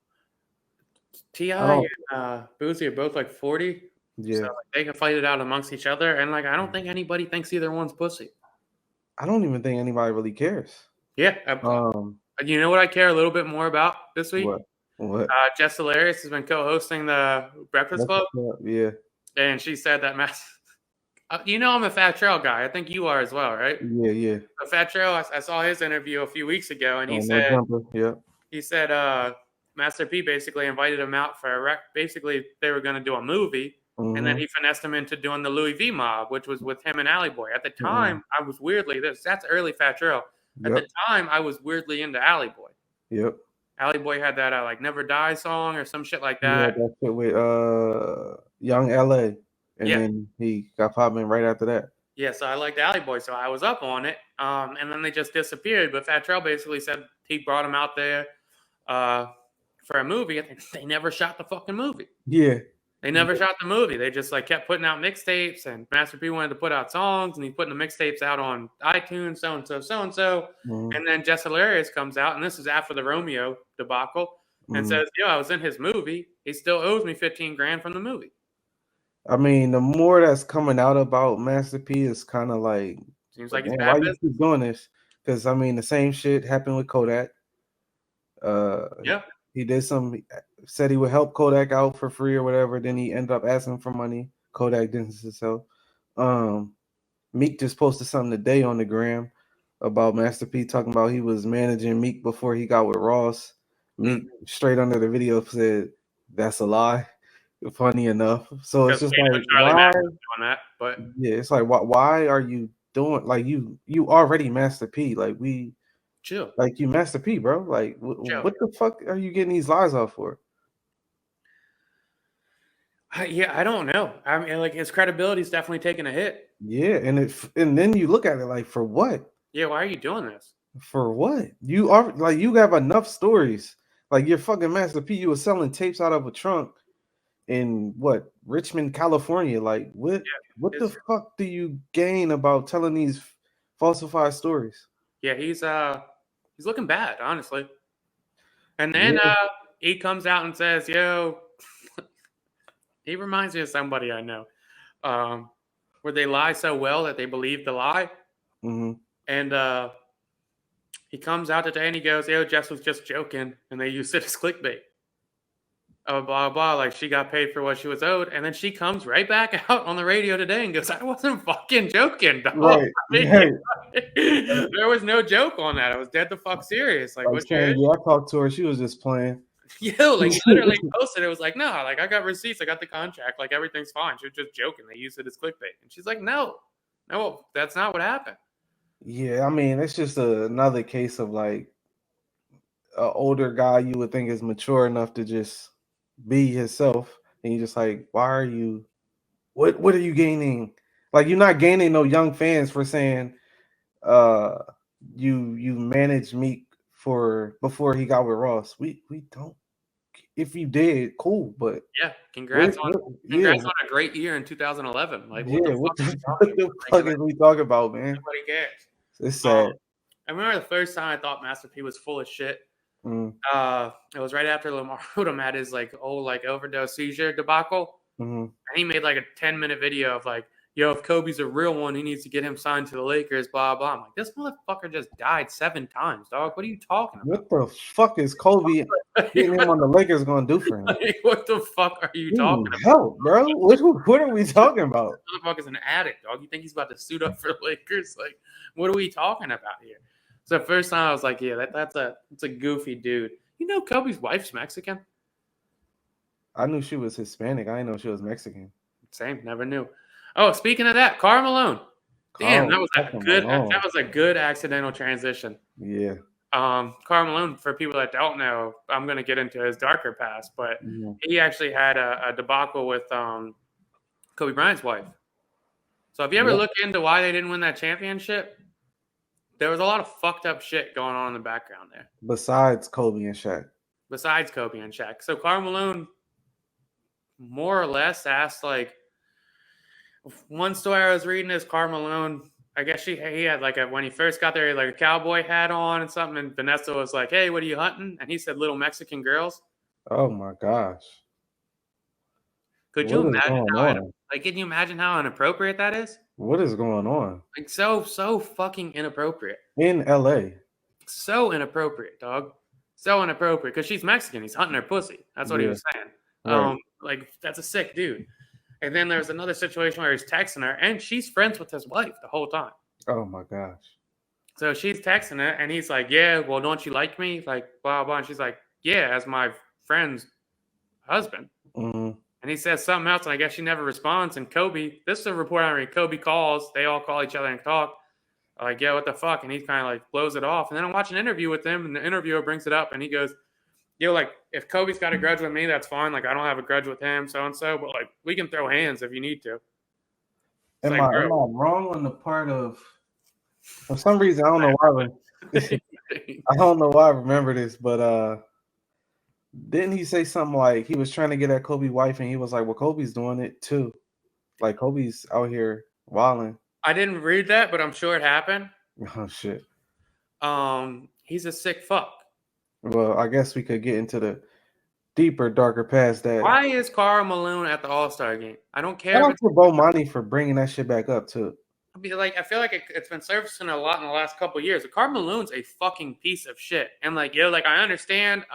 I T.I. don't and Boosie are both like 40, so yeah, like, they can fight it out amongst each other. And like, I don't think anybody thinks either one's pussy. I don't even think anybody really cares. Yeah, Um, you know what I care a little bit more about this week? what? What? Jess Hilarious has been co-hosting the Breakfast Club, Yeah. and she said that you know, I'm a Fat Trail guy. I think you are as well, right? Yeah, yeah. But Fat Trail, I saw his interview a few weeks ago, and Oh, no jumper. Yeah. he said Master P basically invited him out for a basically they were going to do a movie, and then Mm-hmm. he finessed him into doing the Louis V Mob, which was with him and Alley Boy. At the Mm-hmm. time, I was weirdly that's early Fat Trail. At the Yep. time, I was weirdly into Alley Boy. Yep. Alley Boy had that like Never Die song or some shit like He that. had that shit with Young LA. And Yeah, then he got popping right after that. yeah. So I liked Alley Boy, so I was up on it. And then they just disappeared. But Fat Trail basically said he brought him out there for a movie. And they never shot the fucking movie. Yeah. They never shot the movie. They just like kept putting out mixtapes, and Master P wanted to put out songs, and he's putting the mixtapes out on iTunes, so and so, so and so. Mm-hmm. And then Jess Hilarious comes out, and this is after the Romeo debacle, and says, "Yo, I was in his movie. He still owes me 15 grand from the movie." I mean, the more that's coming out about Master P is kind of like, Seems like it's man, bad why you business. keep doing this? Because I mean, the same shit happened with Kodak. Uh, Yeah, he did said he would help Kodak out for free or whatever. Then he ended up asking for money. Kodak didn't himself. Um, Meek just posted something today on the gram about Master P talking about he was managing Meek before he got with Ross. Meek straight under the video said that's a lie. Funny enough. So it's because just Kano like Charlie why? Mack was doing that, but Yeah, it's like why are you doing like you already Master P? Like chill, you Master P, bro. Like chill. what the fuck are you getting these lies off for? Yeah, I don't know. I mean, like his credibility is definitely taking a hit. Yeah, and then you look at it like for what? Yeah, why are you doing this? For what? You are like you have enough stories. Like you're fucking Master P. You were selling tapes out of a trunk in what Richmond, California. Like what the His, fuck do you gain about telling these falsified stories? yeah, he's looking bad, honestly. And then Yeah. he comes out and says, "Yo," he reminds me of somebody I know, where they lie so well that they believe the lie. Mm-hmm. And he comes out today and he goes, "Yo, Jess was just joking," and they used it as clickbait. Oh, blah blah. Like she got paid for what she was owed, and then she comes right back out on the radio today and goes, "I wasn't fucking joking, dog. Right. I mean, Right. there was no joke on that. I was dead the fuck serious. Like, Like what's your issue?" saying, yeah, I talked to her. She was just playing. Yo, like he literally posted it was like, "No, like I got receipts, I got the contract, like everything's fine." She was just joking. They used it as clickbait, and she's like, "No, that's not what happened." Yeah, I mean, it's just another case of like an older guy you would think is mature enough to just be himself, and you just like, why are you? What are you gaining? Like, you're not gaining no young fans for saying, uh, you managed Meek for before he got with Ross. We don't. If you did, cool, but Yeah, congrats yeah, on a great year in 2011. Like, what the yeah. fuck What are you the, what talking the about? fuck Like, is we talking about, man? nobody cares. It's sad. I remember the first time I thought Master P was full of shit. Mm, It was right after Lamar Odom had his like old like overdose seizure debacle, mm-hmm. and he made like a 10-minute video of like, "Yo, if Kobe's a real one, he needs to get him signed to the Lakers." Blah blah. I'm like, this motherfucker just died 7 times, dog. What are you talking about? What the fuck is Kobe getting him on the Lakers gonna do for him? Like, what the fuck are you He talking need about? help, bro. What are we talking about? This motherfucker's an addict, dog. You think he's about to suit up for the Lakers? Like, what are we talking about here? So first time I was like, yeah, that's a goofy dude. You know, Kobe's wife's Mexican. I knew she was Hispanic. I didn't know she was Mexican. Same, never knew. Oh, speaking of that, Karl Malone. Damn, Carl fucking Malone. that was a good accidental transition. Yeah. Karl Malone, for people that don't know, I'm gonna get into his darker past, but Mhm. he actually had a debacle with Kobe Bryant's wife. So if you ever look into why they didn't win that championship, there was a lot of fucked up shit going on in the background there. Besides Kobe and Shaq. Besides Kobe and Shaq. So Karl Malone more or less asked, like, one story I was reading is Karl Malone, I guess he had like when he first got there, he had like a cowboy hat on and something, and Vanessa was like, "Hey, what are you hunting?" And he said, "Little Mexican girls." Oh my gosh. Could you imagine can you imagine how inappropriate that is? What is going on? Like so fucking inappropriate. In LA. So inappropriate, dog. So inappropriate. Because she's Mexican. He's hunting her pussy. That's what he was saying. Right. Like, that's a sick dude. And then there's another situation where he's texting her, and she's friends with his wife the whole time. Oh my gosh. So she's texting her, and he's like, "Yeah, well, don't you like me?" Like, blah, blah. And she's like, "Yeah, as my friend's husband." Mm-hmm. And he says something else, and I guess she never responds. And Kobe, this is a report I read. Kobe calls. They all call each other and talk. Like, yeah, what the fuck? And he kind of like blows it off. And then I watch an interview with him, and the interviewer brings it up, and he goes, like, if Kobe's got a grudge with me, that's fine. Like, I don't have a grudge with him, so-and-so. But, like, we can throw hands if you need to. Am I wrong on the part of, for some reason, I don't know why. I don't know why I remember this, but didn't he say something like he was trying to get at Kobe's wife, and he was like, well, Kobe's doing it too. Like, Kobe's out here wilding. I didn't read that, but I'm sure it happened. Oh, shit. He's a sick fuck. Well, I guess we could get into the deeper, darker past that. Why is Karl Malone at the All-Star game? I don't care. Shout out to Bomani for bringing that shit back up, too. I feel like it's been surfacing a lot in the last couple of years. Karl Malone's a fucking piece of shit. And, like, I understand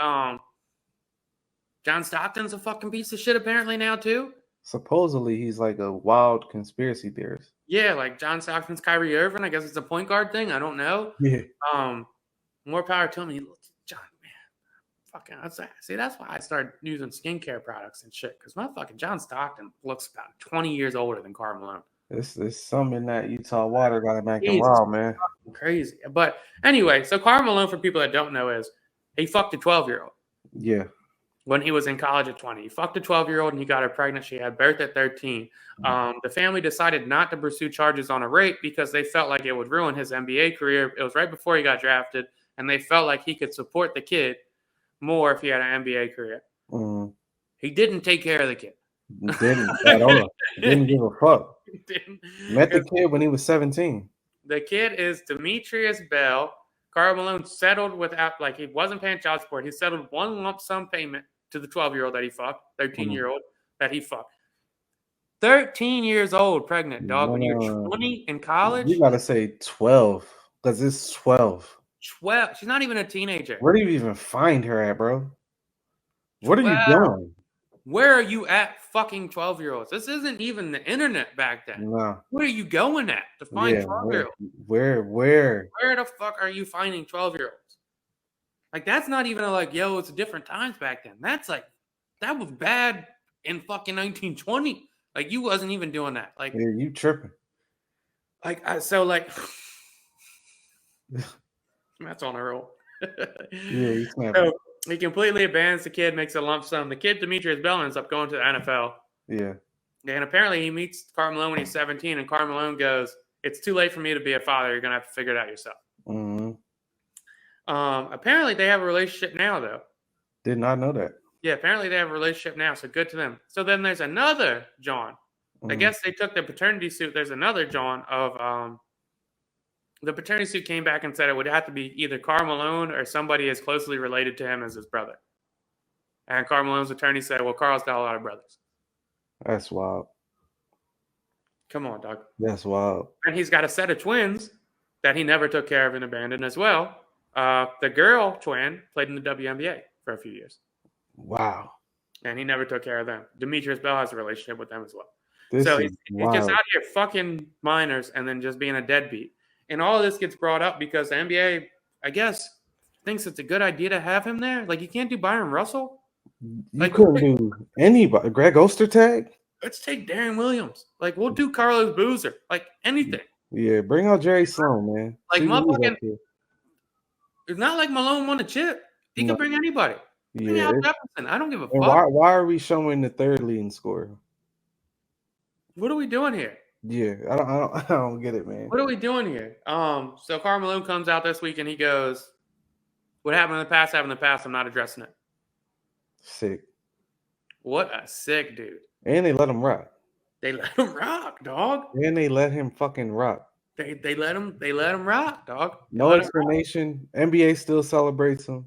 John Stockton's a fucking piece of shit apparently now, too. Supposedly, he's like a wild conspiracy theorist. Yeah, like John Stockton's Kyrie Irving. I guess it's a point guard thing. I don't know. Yeah. More power to him. John, man, fucking. That's why I started using skincare products and shit. Because motherfucking John Stockton looks about 20 years older than Karl Malone. There's some in that Utah water got to make him wild, man. Crazy. But anyway, so Karl Malone, for people that don't know, is he fucked a 12-year-old. Yeah. When he was in college at 20. He fucked a 12-year-old and he got her pregnant. She had birth at 13. The family decided not to pursue charges on a rape because they felt like it would ruin his NBA career. It was right before he got drafted, and they felt like he could support the kid more if he had an NBA career. Mm. He didn't take care of the kid. Didn't at all. Didn't give a fuck. Met the kid when he was 17. The kid is Demetrius Bell. Karl Malone settled without, like, he wasn't paying child support. He settled one lump sum payment to the 12-year-old that he fucked, 13-year-old that he fucked. 13 years old, pregnant, dog. When you're 20 in college? You got to say 12, because it's 12. 12. She's not even a teenager. Where do you even find her at, bro? What are you doing? Where are you at, fucking 12-year-olds? This isn't even the internet back then. No. Where are you going at to find 12-year-olds? Where? Where the fuck are you finding 12-year-olds? Like, that's not even it's different times back then. That's like, that was bad in fucking 1920. Like, you wasn't even doing that. Like, yeah, you tripping. Like, that's on a roll. Yeah, he's snapping. So he completely abandons the kid, makes a lump sum. The kid, Demetrius Bell, ends up going to the NFL. Yeah. And apparently he meets Karl Malone when he's 17, and Karl Malone goes, "It's too late for me to be a father. You're going to have to figure it out yourself." Mm-hmm. Apparently they have a relationship now, though. Did not know that. Yeah, apparently they have a relationship now, so good to them. So then there's another John. Mm-hmm. I guess they took the paternity suit. There's another John of the paternity suit came back and said it would have to be either Karl Malone or somebody as closely related to him as his brother. And Karl Malone's attorney said, well, Karl's got a lot of brothers. That's wild. Come on, dog. That's wild. And he's got a set of twins that he never took care of and abandoned as well. The girl twin played in the WNBA for a few years. Wow. And he never took care of them. Demetrius Bell has a relationship with them as well. He's just out here fucking minors and then just being a deadbeat. And all of this gets brought up because the NBA, I guess, thinks it's a good idea to have him there. Like, you can't do Byron Russell. You couldn't do anybody. Greg Ostertag? Let's take Darren Williams. Like, we'll do Carlos Boozer. Like, anything. Yeah, bring out Jerry Sloan, man. Like, motherfucking, it's not like Malone won a chip. He can bring anybody. Bring Al Jefferson. I don't give a fuck. Why are we showing the third leading scorer? What are we doing here? Yeah, I don't get it, man. What are we doing here? So Karl Malone comes out this week and he goes, "What happened in the past happened in the past. I'm not addressing it." Sick. What a sick dude. And they let him rock. They let him rock, dog. And they let him fucking rock. They let him rock, dog. They No let him rock. explanation. NBA still celebrates him.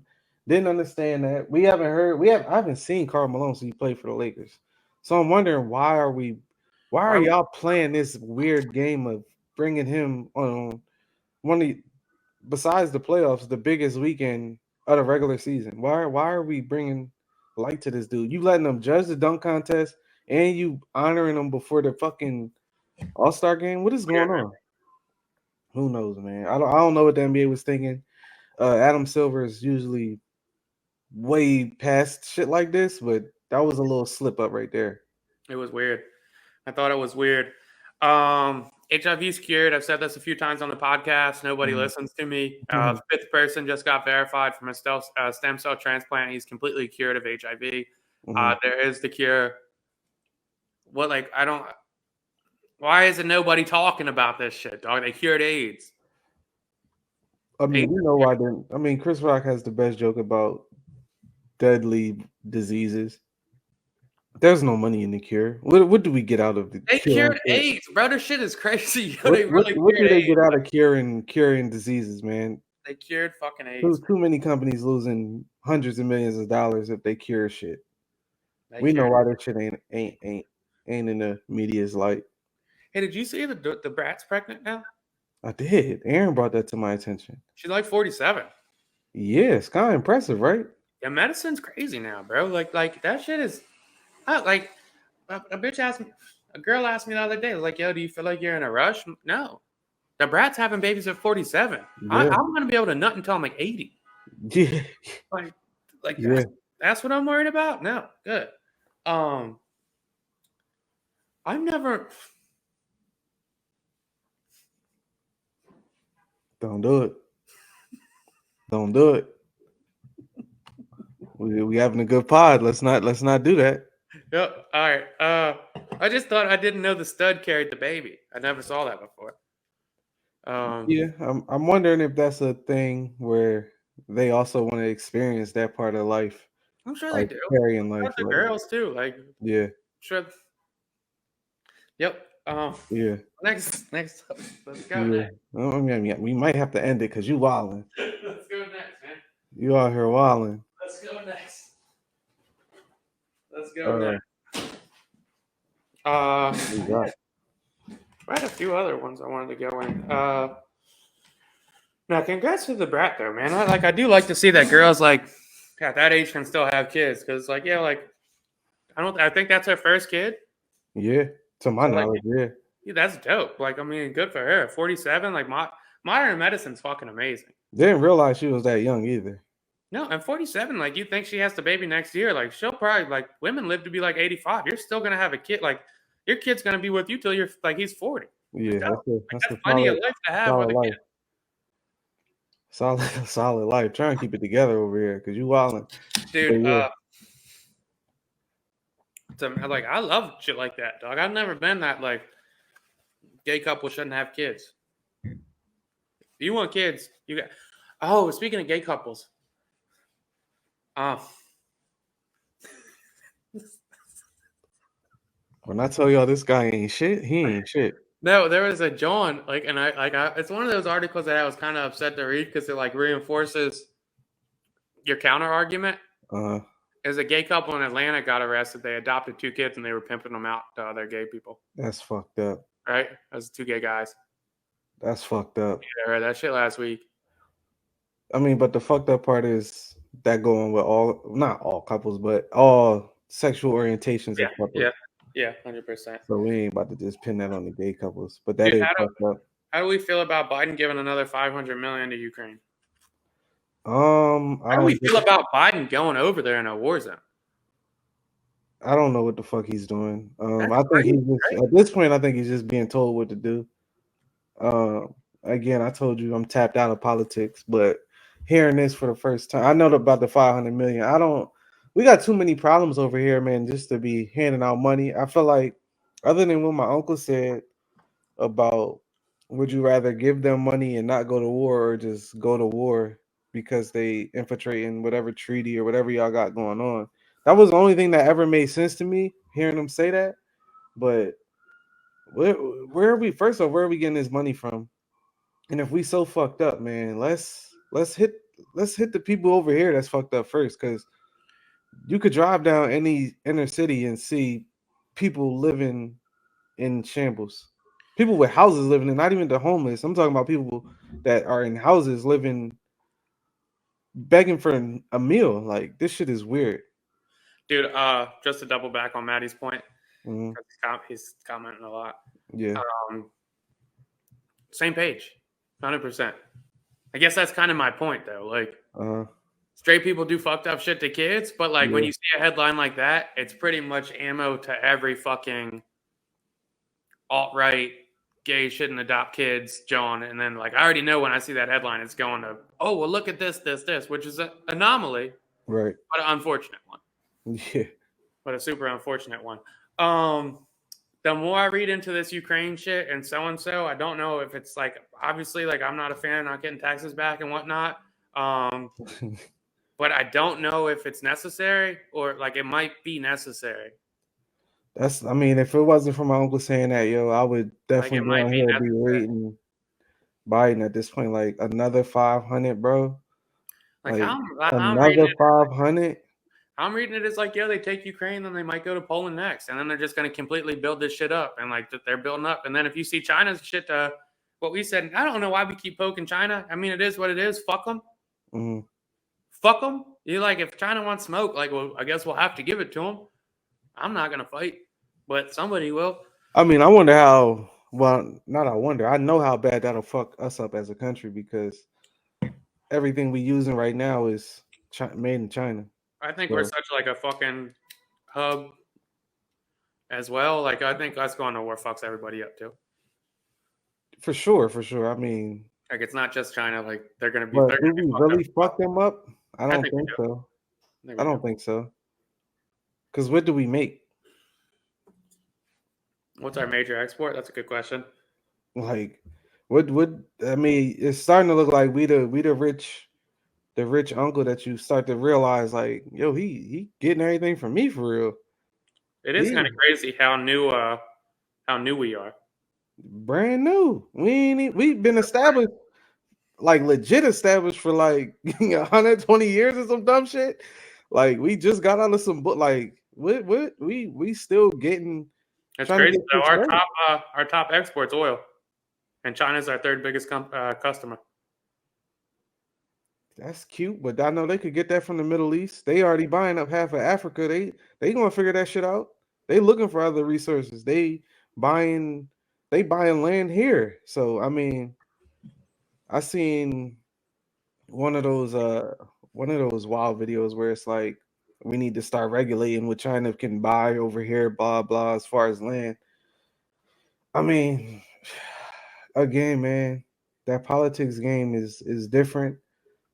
Didn't understand that. I haven't seen Karl Malone since he played for the Lakers. So I'm wondering why are y'all playing this weird game of bringing him on one of the, besides the playoffs, the biggest weekend of the regular season? Why are we bringing light to this dude? You letting him judge the dunk contest and you honoring him before the fucking All-Star game? What is going on? Who knows, man? I don't know what the NBA was thinking. Adam Silver is usually way past shit like this, but that was a little slip up right there. It was weird. I thought it was weird. HIV's cured. I've said this a few times on the podcast. Nobody listens to me. The fifth person just got verified from a stem cell transplant. He's completely cured of HIV. There is the cure. Why isn't nobody talking about this shit, dog? They cured AIDS. I mean, you know why didn't? I mean, Chris Rock has the best joke about deadly diseases. There's no money in the cure. What do we get out of the They cure? cured AIDS, bro. This shit is crazy. What do they AIDS. get out of curing diseases, man? They cured fucking AIDS. Too many companies losing hundreds of millions of dollars if they cure shit. We know why that shit ain't in the media's light. Hey, did you see the brat's pregnant now? I did. Aaron brought that to my attention. She's like 47. Yeah, it's kind of impressive, right? Yeah, medicine's crazy now, bro. Like that shit is, like a bitch asked me, a girl asked me the other day, like, yo, do you feel like you're in a rush? No. The brat's having babies at 47. Yeah. I'm gonna be able to nut until I'm like 80. Yeah. Like yeah. That's what I'm worried about. No, good. I've never. Don't do it. Don't do it. We having a good pod. Let's not do that. Yep. All right. I just thought I didn't know the stud carried the baby. I never saw that before. Yeah, I'm wondering if that's a thing where they also want to experience that part of life. I'm sure like they do. Carrying life. The girls too. Like yeah. Sure. Yep. Yeah. Next up. Let's go. Yeah. I mean, we might have to end it because you wilding. Let's go next, man. You out here wilding. Let's go next. I had a few other ones I wanted to go in. Now, congrats to the brat though, man. I do like to see that girls like at that age can still have kids because, like, yeah, like I think that's her first kid. Yeah, to my knowledge, yeah, that's dope. Like, I mean, good for her. 47, like modern medicine's fucking amazing. Didn't realize she was that young either. No, and 47, like, you think she has the baby next year? Like, she'll probably, like, women live to be like 85. You're still gonna have a kid. Like, your kid's gonna be with you till you're like he's 40. Yeah, that's plenty of life to have with a kid. Solid life. Try and keep it together over here because you wilding, dude. Like, I love shit like that, dog. I've never been that like gay couple shouldn't have kids. If you want kids, you got. Oh, speaking of gay couples, when I tell y'all this guy ain't shit, he ain't shit. No, there was a John, like, and it's one of those articles that I was kind of upset to read because it like reinforces your counter argument. As a gay couple in Atlanta got arrested, they adopted 2 kids and they were pimping them out to other gay people. That's fucked up. Right? Those 2 gay guys. That's fucked up. Yeah, I read that shit last week. I mean, but the fucked up part is that going with not all couples, but all sexual orientations of couples. Yeah, 100%. So we ain't about to just pin that on the gay couples, but that is fucked up. How do we feel about Biden giving another $500 million to Ukraine? How do we feel about Biden going over there in a war zone? I don't know what the fuck he's doing. I think he's just, at this point, I think he's just being told what to do. Again, I told you I'm tapped out of politics, but hearing this for the first time, I know about the $500 million. We got too many problems over here, man, just to be handing out money. I feel like, other than what my uncle said, about would you rather give them money and not go to war or just go to war because they infiltrating whatever treaty or whatever y'all got going on. That was the only thing that ever made sense to me hearing them say that. But where are we? First of all, where are we getting this money from? And if we so fucked up, man, let's hit the people over here that's fucked up first, because you could drive down any inner city and see people living in shambles. People with houses living in, not even the homeless. I'm talking about people that are in houses living, begging for a meal. Like, this shit is weird. Dude, just to double back on Maddie's point, Hmm. 'cause he's commenting a lot. Yeah. Um, same page, 100%. I guess that's kind of my point, though. Like, Uh-huh. straight people do fucked up shit to kids, but like when Yeah. you see a headline like that, it's pretty much ammo to every fucking alt-right gay shouldn't adopt kids, John. And then like I already know when I see that headline, it's going to, oh well, look at this, which is an anomaly, Right. but an unfortunate one, Yeah. but a super unfortunate one. Um, the more I read into this Ukraine shit and so, I don't know if it's like obviously like I'm not a fan of not getting taxes back and whatnot. But I don't know if it's necessary or like it might be necessary. I mean, if it wasn't for my uncle saying that, yo, I would Like it definitely be might on be here be necessary. rating Biden at this point. Like, another 500, bro. Like Like, how I'm reading another it, 500. I'm reading it as like yeah, they take Ukraine, then they might go to Poland next, and then they're just going to completely build this shit up, and like they're building up, and then if you see China's shit, what we said, I don't know why we keep poking China. I mean, it is what it is. Fuck them. Mm-hmm. Fuck them. You like if China wants smoke, like well, I guess we'll have to give it to them. I'm not gonna fight, but somebody will. I mean, I wonder how. Well, not I wonder. I know how bad that'll fuck us up as a country, because everything we using right now is made in China. I think we're So such like a fucking hub as well. Like I think us going to war fucks everybody up too. for sure, for sure. I mean, Like it's not just China. Like they're gonna be but do we fucked up. really fuck them up? I I don't think we think do. so. I think I we do. don't think so. Because what do we make? What's our major export? That's a good question. Like, what would I mean? It's starting to look like the rich uncle that you start to realize, like, yo, he getting everything from me for real. It is kind He of crazy how new we are. brand new. We've been established, like legit established for like 120 years or some dumb shit. Like, we just got out of some book. Like, what we still getting, It's trying to crazy get though. shit straight. Our top export's oil, and China's our third biggest customer. That's cute, but I know they could get that from the Middle East. They already buying up half of Africa. They gonna figure that shit out. They looking for other resources. Buying they buying land here. So I mean, I seen one of those wild videos where it's like, we need to start regulating what China can buy over here, blah blah, as far as land. I mean, again, man, that politics game is different.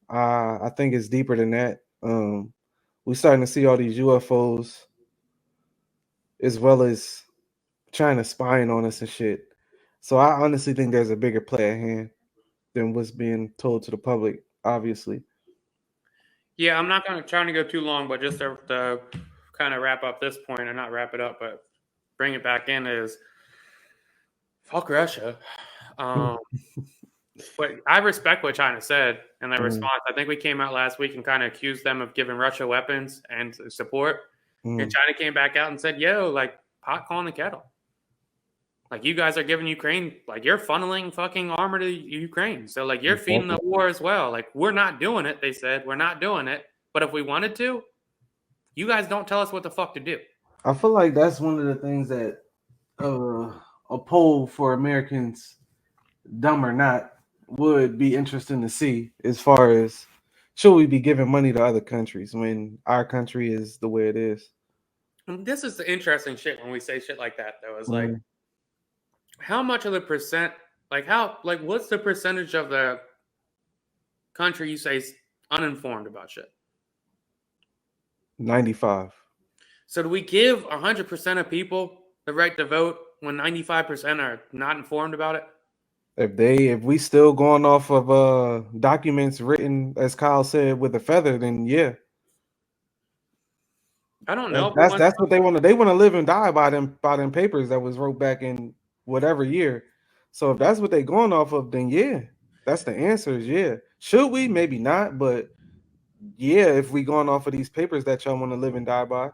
I think it's deeper than that. We starting to see all these UFOs, as well as China spying on us and shit. So I honestly think there's a bigger play at hand than what's being told to the public, obviously. Yeah, I'm not gonna trying to go too long, but just to kind of wrap up this point, and not wrap it up, but bring it back in is fuck Russia. But I respect what China said and their Mm, response. I think we came out last week and kind of accused them of giving Russia weapons and support. And mm. China came back out and said, yo, like, pot calling the kettle. Like, you guys are giving Ukraine, like, you're funneling fucking armor to Ukraine. So, like, you're feeding the war as well. Like, we're not doing it, they said. We're not doing it. But if we wanted to, you guys don't tell us what the fuck to do. I feel like that's one of the things that a poll for Americans, dumb or not, would be interesting to see, as far as should we be giving money to other countries when our country is the way it is. And this is the interesting shit when we say shit like that, though, is like, Mm, how much of the percent, what's the percentage of the country you say is uninformed about shit? 95. So do we give 100% of people the right to vote when 95% are not informed about it? If we still going off of documents written, as Kyle said, with a feather, then yeah. I don't know. That's what they want to. They want to live and die by them papers that was wrote back in whatever year. So if that's what they going off of, then yeah, that's the answer. Is yeah. Should we? Maybe not, but yeah, if we going off of these papers that y'all want to live and die by.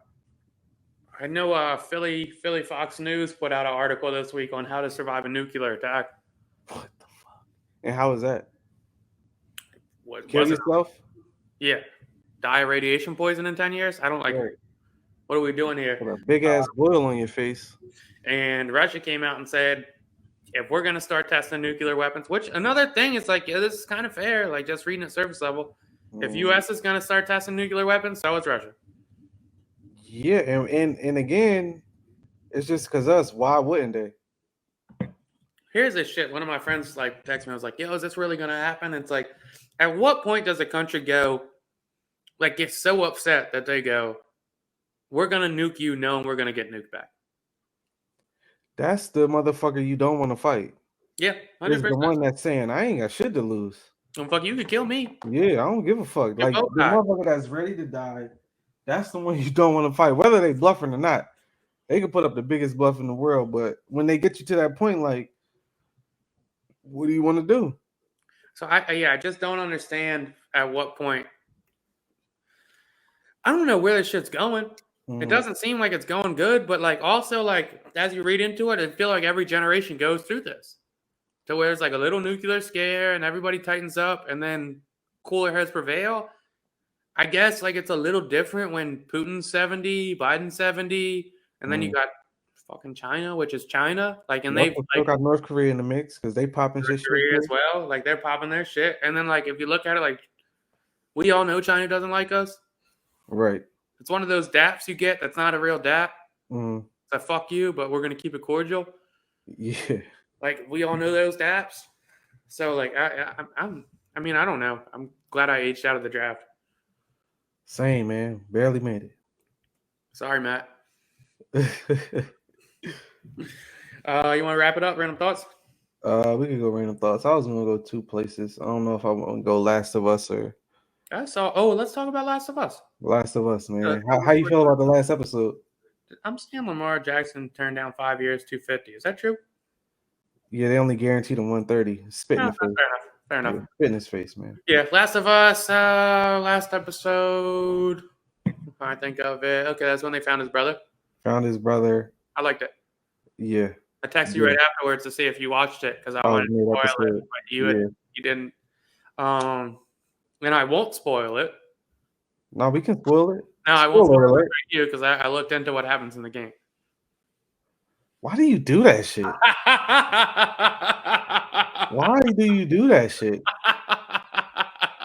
I know Philly Fox News put out an article this week on how to survive a nuclear attack. What the fuck? And how is that? What Kill was it? yourself? Yeah. Die of radiation poison in 10 years? I don't like Right. it. What are we doing here? Put a big ass boil on your face. And Russia came out and said, if we're going to start testing nuclear weapons, which another thing is like, yeah, this is kind of fair, like just reading at surface level. If U.S. is going to start testing nuclear weapons, so is Russia. Yeah, and again, it's just because us. Why wouldn't they? Here's this shit. One of my friends like texted me. I was like, yo, is this really going to happen? And it's like, at what point does a country go, like, get so upset that they go, we're going to nuke you knowing we're going to get nuked back? That's the motherfucker you don't want to fight. Yeah, 100%. It's the one that's saying, I ain't got shit to lose. Oh, fuck, you could kill me. Yeah, I don't give a fuck. Like, the motherfucker that's ready to die, that's the one you don't want to fight. Whether they bluffing or not, they can put up the biggest bluff in the world. But when they get you to that point, like, what do you want to do? So, I just don't understand at what point. I don't know where this shit's going. It doesn't seem like it's going good, but like also like as you read into it, I feel like every generation goes through this. To where it's like a little nuclear scare and everybody tightens up and then cooler heads prevail. I guess like it's a little different when Putin's 70, Biden's 70, and then you got fucking China, which is China. Like, and they've like, got North Korea in the mix because they popping North shit Korea as well. Like they're popping their shit. And then like if you look at it, like we all know China doesn't like us. Right. It's one of those daps you get that's not a real dap. Mm. It's a fuck you, but we're gonna keep it cordial. Yeah. Like we all know those daps. So like I mean I don't know. I'm glad I aged out of the draft. Same, man. Barely made it. Sorry, Matt. You want to wrap it up? Random thoughts? We could go random thoughts. I was gonna go two places. I don't know if I want to go Last of Us or. Let's talk about Last of Us. Last of Us, man. How you feel about the last episode? I'm saying Lamar Jackson turned down 5 years, 250. Is that true? Yeah, they only guaranteed him 130. Spit in the face. Fair enough. Yeah, spit in his face, man. Yeah, Last of Us, last episode. I think of it. Okay, that's when they found his brother. Found his brother. I liked it. Yeah. I texted you right afterwards to see if you watched it because I wanted to spoil it, but you didn't. And I won't spoil it. No, we can spoil it. No, I won't spoil it for you because I looked into what happens in the game. Why do you do that shit? Why do you do that shit?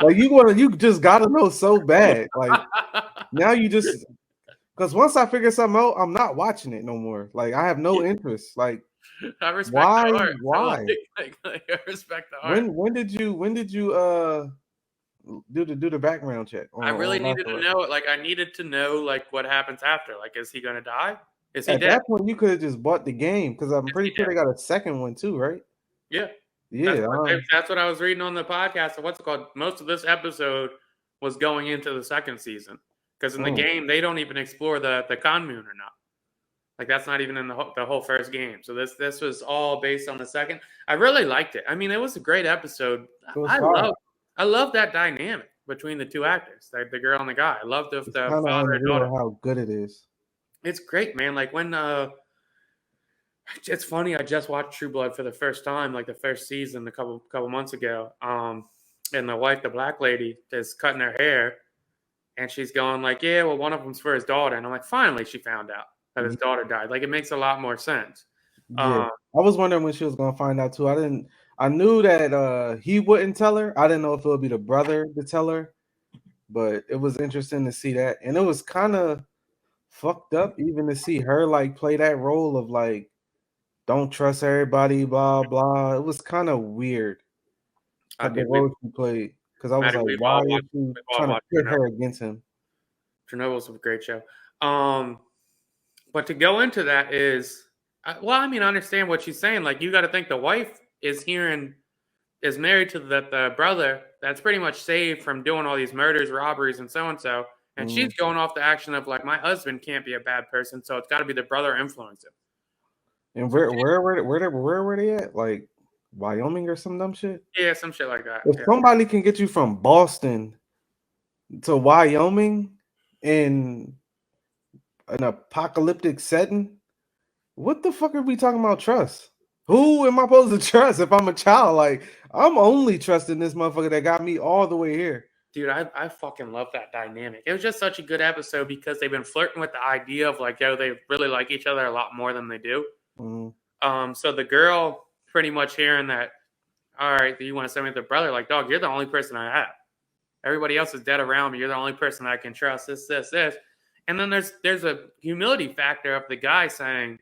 Like you just gotta know so bad. Like now you just because once I figure something out, I'm not watching it no more. Like I have no interest. Like I respect why? the art. Why? I respect the art. When did you do the background check? I really needed to know it. Like I needed to know like what happens after. Like is he gonna die? Is he dead? At that point, you could have just bought the game because I'm pretty sure they got a second one too, right? Yeah. Yeah. That's what I was reading on the podcast. So what's it called? Most of this episode was going into the second season because in the game they don't even explore the commune or not. Like that's not even in the whole first game. So this was all based on the second. I really liked it. I mean, it was a great episode. I love that dynamic between the two actors, like the girl and the guy. I love the father and daughter. How good it is. It's great, man. Like when it's funny. I just watched True Blood for the first time, like the first season, a couple months ago. And the wife, the black lady, is cutting her hair, and she's going like, "Yeah, well, one of them's for his daughter." And I'm like, finally, she found out that his daughter died. Like it makes a lot more sense. Yeah. I was wondering when she was gonna find out too. I knew that he wouldn't tell her. I didn't know if it would be the brother to tell her, but it was interesting to see that, and it was kind of fucked up even to see her like play that role of like don't trust everybody, blah blah. It was kind of weird. The role she played because I was like, why is she trying to pit her against him? Chernobyl's a great show. But to go into that is Well, I mean, I understand what she's saying. Like, you got to think the wife is married to the brother that's pretty much saved from doing all these murders, robberies, and so, and she's going off the action of like, my husband can't be a bad person, so it's got to be the brother influence him. And So where were they at? Like Wyoming or some dumb shit? yeah, some shit like that. If Yeah. somebody can get you from Boston to Wyoming in an apocalyptic setting, what the fuck are we talking about trust? Who am I supposed to trust if I'm a child? Like, I'm only trusting this motherfucker that got me all the way here. Dude, I fucking love that dynamic. It was just such a good episode because they've been flirting with the idea of like, yo, they really like each other a lot more than they do. So the girl pretty much hearing that, all right, you want to send me the brother? Like, dog, you're the only person I have. Everybody else is dead around me. You're the only person I can trust. This. And then there's a humility factor of the guy saying,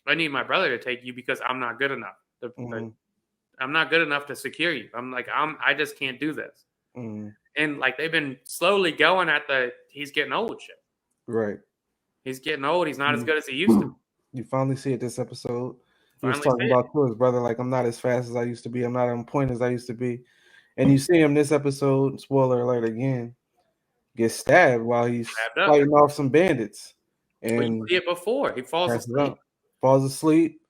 I need my brother to take you because I'm not good enough. I'm not good enough to secure you. I just can't do this. And like they've been slowly going at he's getting old shit. Right. He's getting old. He's not as good as he used to. You finally see it this episode. He was Finally talking about to his brother, like, I'm not as fast as I used to be. I'm not on point as I used to be. And you see him this episode, spoiler alert again, get stabbed while he's fighting off some bandits. And you see it before. He falls asleep. Falls asleep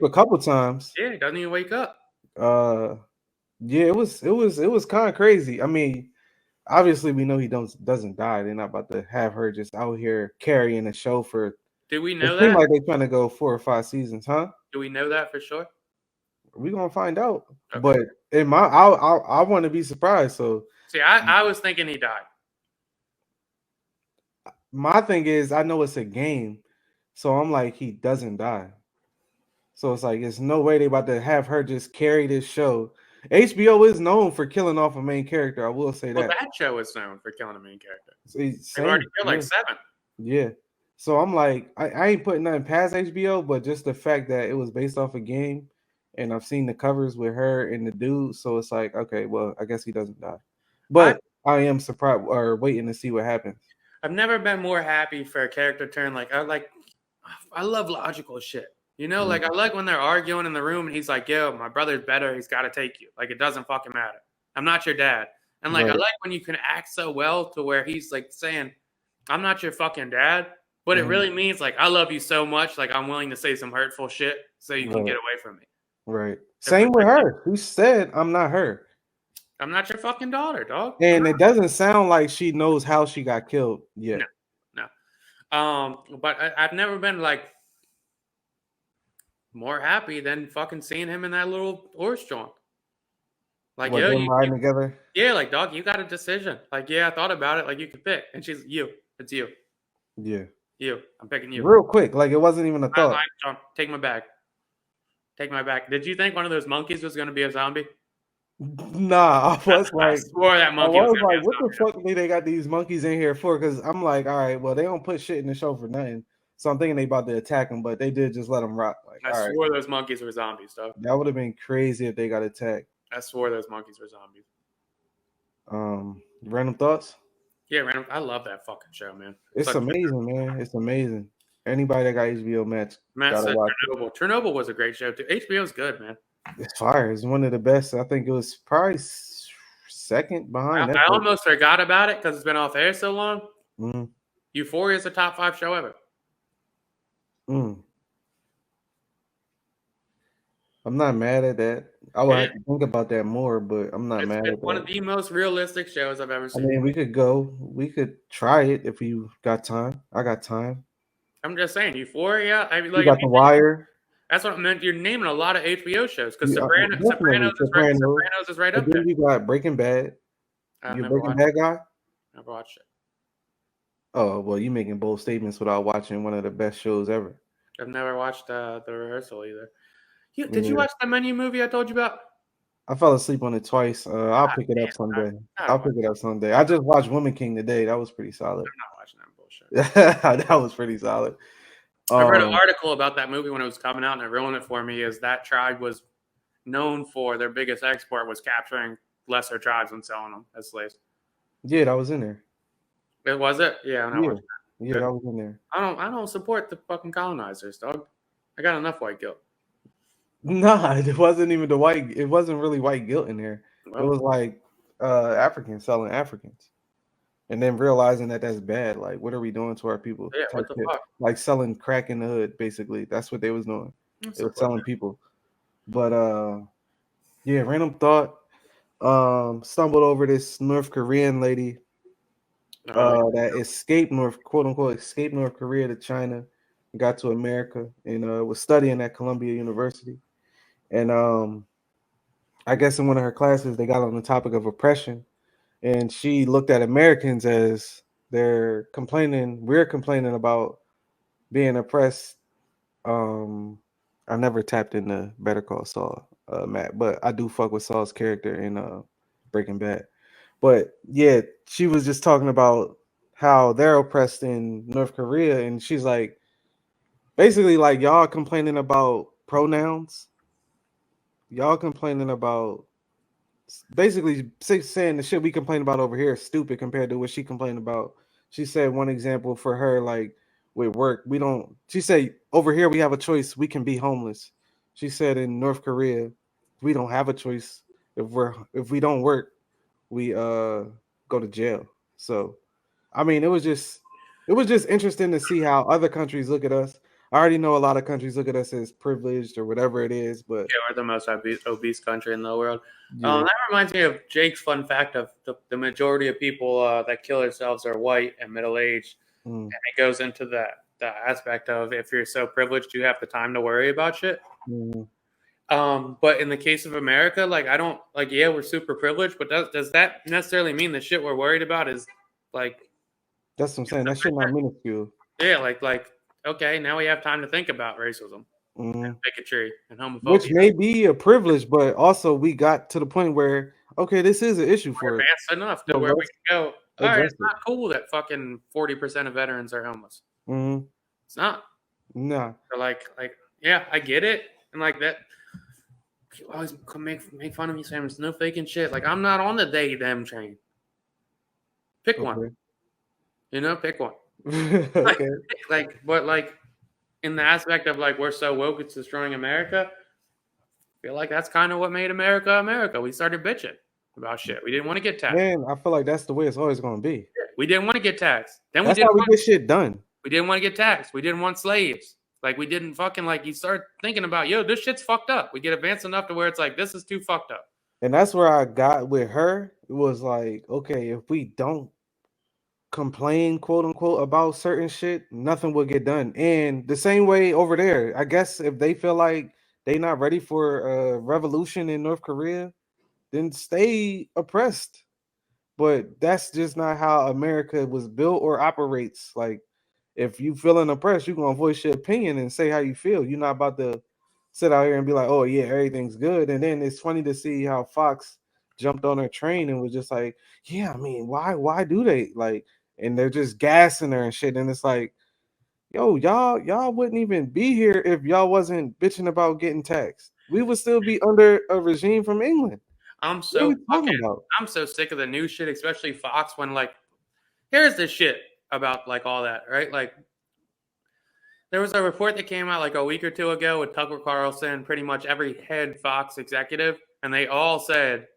a couple times. Yeah, he doesn't even wake up. Yeah, it was kind of crazy. I mean, obviously we know he doesn't die. They're not about to have her just out here carrying a show for. Do we know it that? Seems like they're trying to go 4 or 5 seasons, huh? Do we know that for sure? We're gonna find out. Okay. But I want to be surprised. So see, I was thinking he died. My thing is, I know it's a game, so I'm like, he doesn't die. So it's like, there's no way they about to have her just carry this show. HBO is known for killing off a main character. I will say that. Well, that show is known for killing a main character. They've already killed like 7. Yeah. So I'm like, I ain't putting nothing past HBO, but just the fact that it was based off a game, and I've seen the covers with her and the dude, so it's like, okay, well, I guess he doesn't die. But I am surprised or waiting to see what happens. I've never been more happy for a character turn. Like I love logical shit. You know, like I like when they're arguing in the room and he's like, yo, my brother's better. He's got to take you. Like, it doesn't fucking matter. I'm not your dad. And like, I like when you can act so well to where he's like saying, I'm not your fucking dad. But it really means like, I love you so much. Like, I'm willing to say some hurtful shit so you can get away from me. Right. Same with her. Who said I'm not her? I'm not your fucking daughter, dog. And it doesn't sound like she knows how she got killed yet. No. But I've never been like more happy than fucking seeing him in that little horse joint. Like, yo, them riding together. Yeah, like, dog, you got a decision. Like, yeah, I thought about it. Like, you could pick. And she's you. It's you. Yeah. You. I'm picking you. Real quick. Like, it wasn't even a thought. Take my bag. Take my bag. Did you think one of those monkeys was going to be a zombie? Nah, I was like, I swore that monkey was like, what the fuck they got these monkeys in here for? Because I'm like, all right, well, they don't put shit in the show for nothing. So I'm thinking they about to attack them, but they did just let them rock. Like, I swore those monkeys were zombies, though. That would have been crazy if they got attacked. I swore those monkeys were zombies. Random thoughts? Yeah, random. I love that fucking show, man. It's amazing, man. It's amazing. Anybody that got HBO Max gotta watch Chernobyl. Chernobyl was a great show too. HBO's good, man. It's fire. It's one of the best. I think it was probably second behind. I almost forgot about it because it's been off air so long. Euphoria is a top 5 show ever. I'm not mad at that. I would have to think about that more, but I'm not mad at that. It's one of the most realistic shows I've ever seen. I mean, we could try it if you got time. I got time. I'm just saying, Euphoria. I mean, like, you got The Wire. That's what I meant. You're naming a lot of HBO shows because Sopranos is right up there. You got Breaking Bad. You a Breaking Bad guy? Never watched it. Oh, well, you're making bold statements without watching one of the best shows ever. I've never watched The Rehearsal either. Did you watch the Menu movie I told you about? I fell asleep on it twice. I'll pick it up someday. I'll pick it up someday. I just watched Woman King today. That was pretty solid. I'm not watching that bullshit. That was pretty solid. I read an article about that movie when it was coming out, and it ruined it for me. Is that tribe was known for their biggest export was capturing lesser tribes and selling them as slaves. Yeah, that was in there. Was it? Yeah, that was in there. I don't support the fucking colonizers, dog. I got enough white guilt. Nah, it wasn't even the white. It wasn't really white guilt in there. It Well, was like Africans selling Africans, and then realizing that that's bad. Like, what are we doing to our people? yeah, Type what the shit. fuck? Like selling crack in the hood. Basically, that's what they was doing. That's They the were fuck. selling people. But yeah, random thought. Stumbled over this North Korean lady Oh, that escaped quote unquote escaped North Korea to China, got to America, and was studying at Columbia University. And I guess in one of her classes they got on the topic of oppression, and she looked at Americans as we're complaining about being oppressed. um I never tapped into Better Call Saul, Matt, but I do fuck with Saul's character in Breaking Bad. But yeah, she was just talking about how they're oppressed in North Korea, and she's like, basically, like, y'all complaining about pronouns, y'all complaining about basically saying the shit we complain about over here is stupid compared to what she complained about. She said one example for her, like with work, we don't. She said over here we have a choice. We can be homeless. She said in North Korea, we don't have a choice. If we don't work, we go to jail. So I mean, it was just interesting to see how other countries look at us. I already know a lot of countries look at us as privileged or whatever it is, but yeah, we're the most obese country in the world. yeah. That reminds me of Jake's fun fact of the majority of people that kill themselves are white and middle aged, Mm, and it goes into the aspect of if you're so privileged, you have the time to worry about shit. mm. But in the case of America, like I don't like. Yeah, we're super privileged, but does that necessarily mean the shit we're worried about is like That's what I'm saying. That shit not minuscule. yeah, like okay, now we have time to think about racism, Mm. bigotry, and Which homophobia. may be a privilege, but also we got to the point where okay, this is an issue We're for it. advanced enough to So where we let's can go. All right, address it's it. not cool that fucking 40% of veterans are homeless. Mm. It's not. Nah. They're like yeah, I get it, and like that. People always make fun of me saying there's no faking shit. Like I'm not on the they them train. Pick one. Okay. Pick one. Like, Okay. but like in the aspect of like we're so woke it's destroying America. I feel like that's kind of what made America America. We started bitching about shit. We didn't want to get taxed. Man, I feel like that's the way it's always gonna be. We didn't want to get taxed. Then That's how we get shit done. we didn't want to get taxed. We didn't want slaves. Like we didn't fucking like you start thinking about yo, this shit's fucked up. We get advanced enough to where it's like this is too fucked up. And that's where I got with her. It was like, okay, if we don't complain, quote unquote, about certain shit, nothing will get done. And the same way over there, I guess if they feel like they not ready for a revolution in North Korea, then stay oppressed. But that's just not how America was built or operates. Like, if you feeling oppressed, you're gonna voice your opinion and say how you feel. You're not about to sit out here and be like, "Oh yeah, everything's good." And then it's funny to see how Fox jumped on her train and was just like, "Yeah, I mean, why do they like?" And they're just gassing her and shit. And it's like, "Yo, y'all wouldn't even be here if y'all wasn't bitching about getting taxed. We would still be under a regime from England. I'm What are so we talking about?" I'm so sick of the new shit, especially Fox when like here's the shit about like all that, right? Like there was a report that came out like a week or two ago with Tucker Carlson, pretty much every head Fox executive, and they all said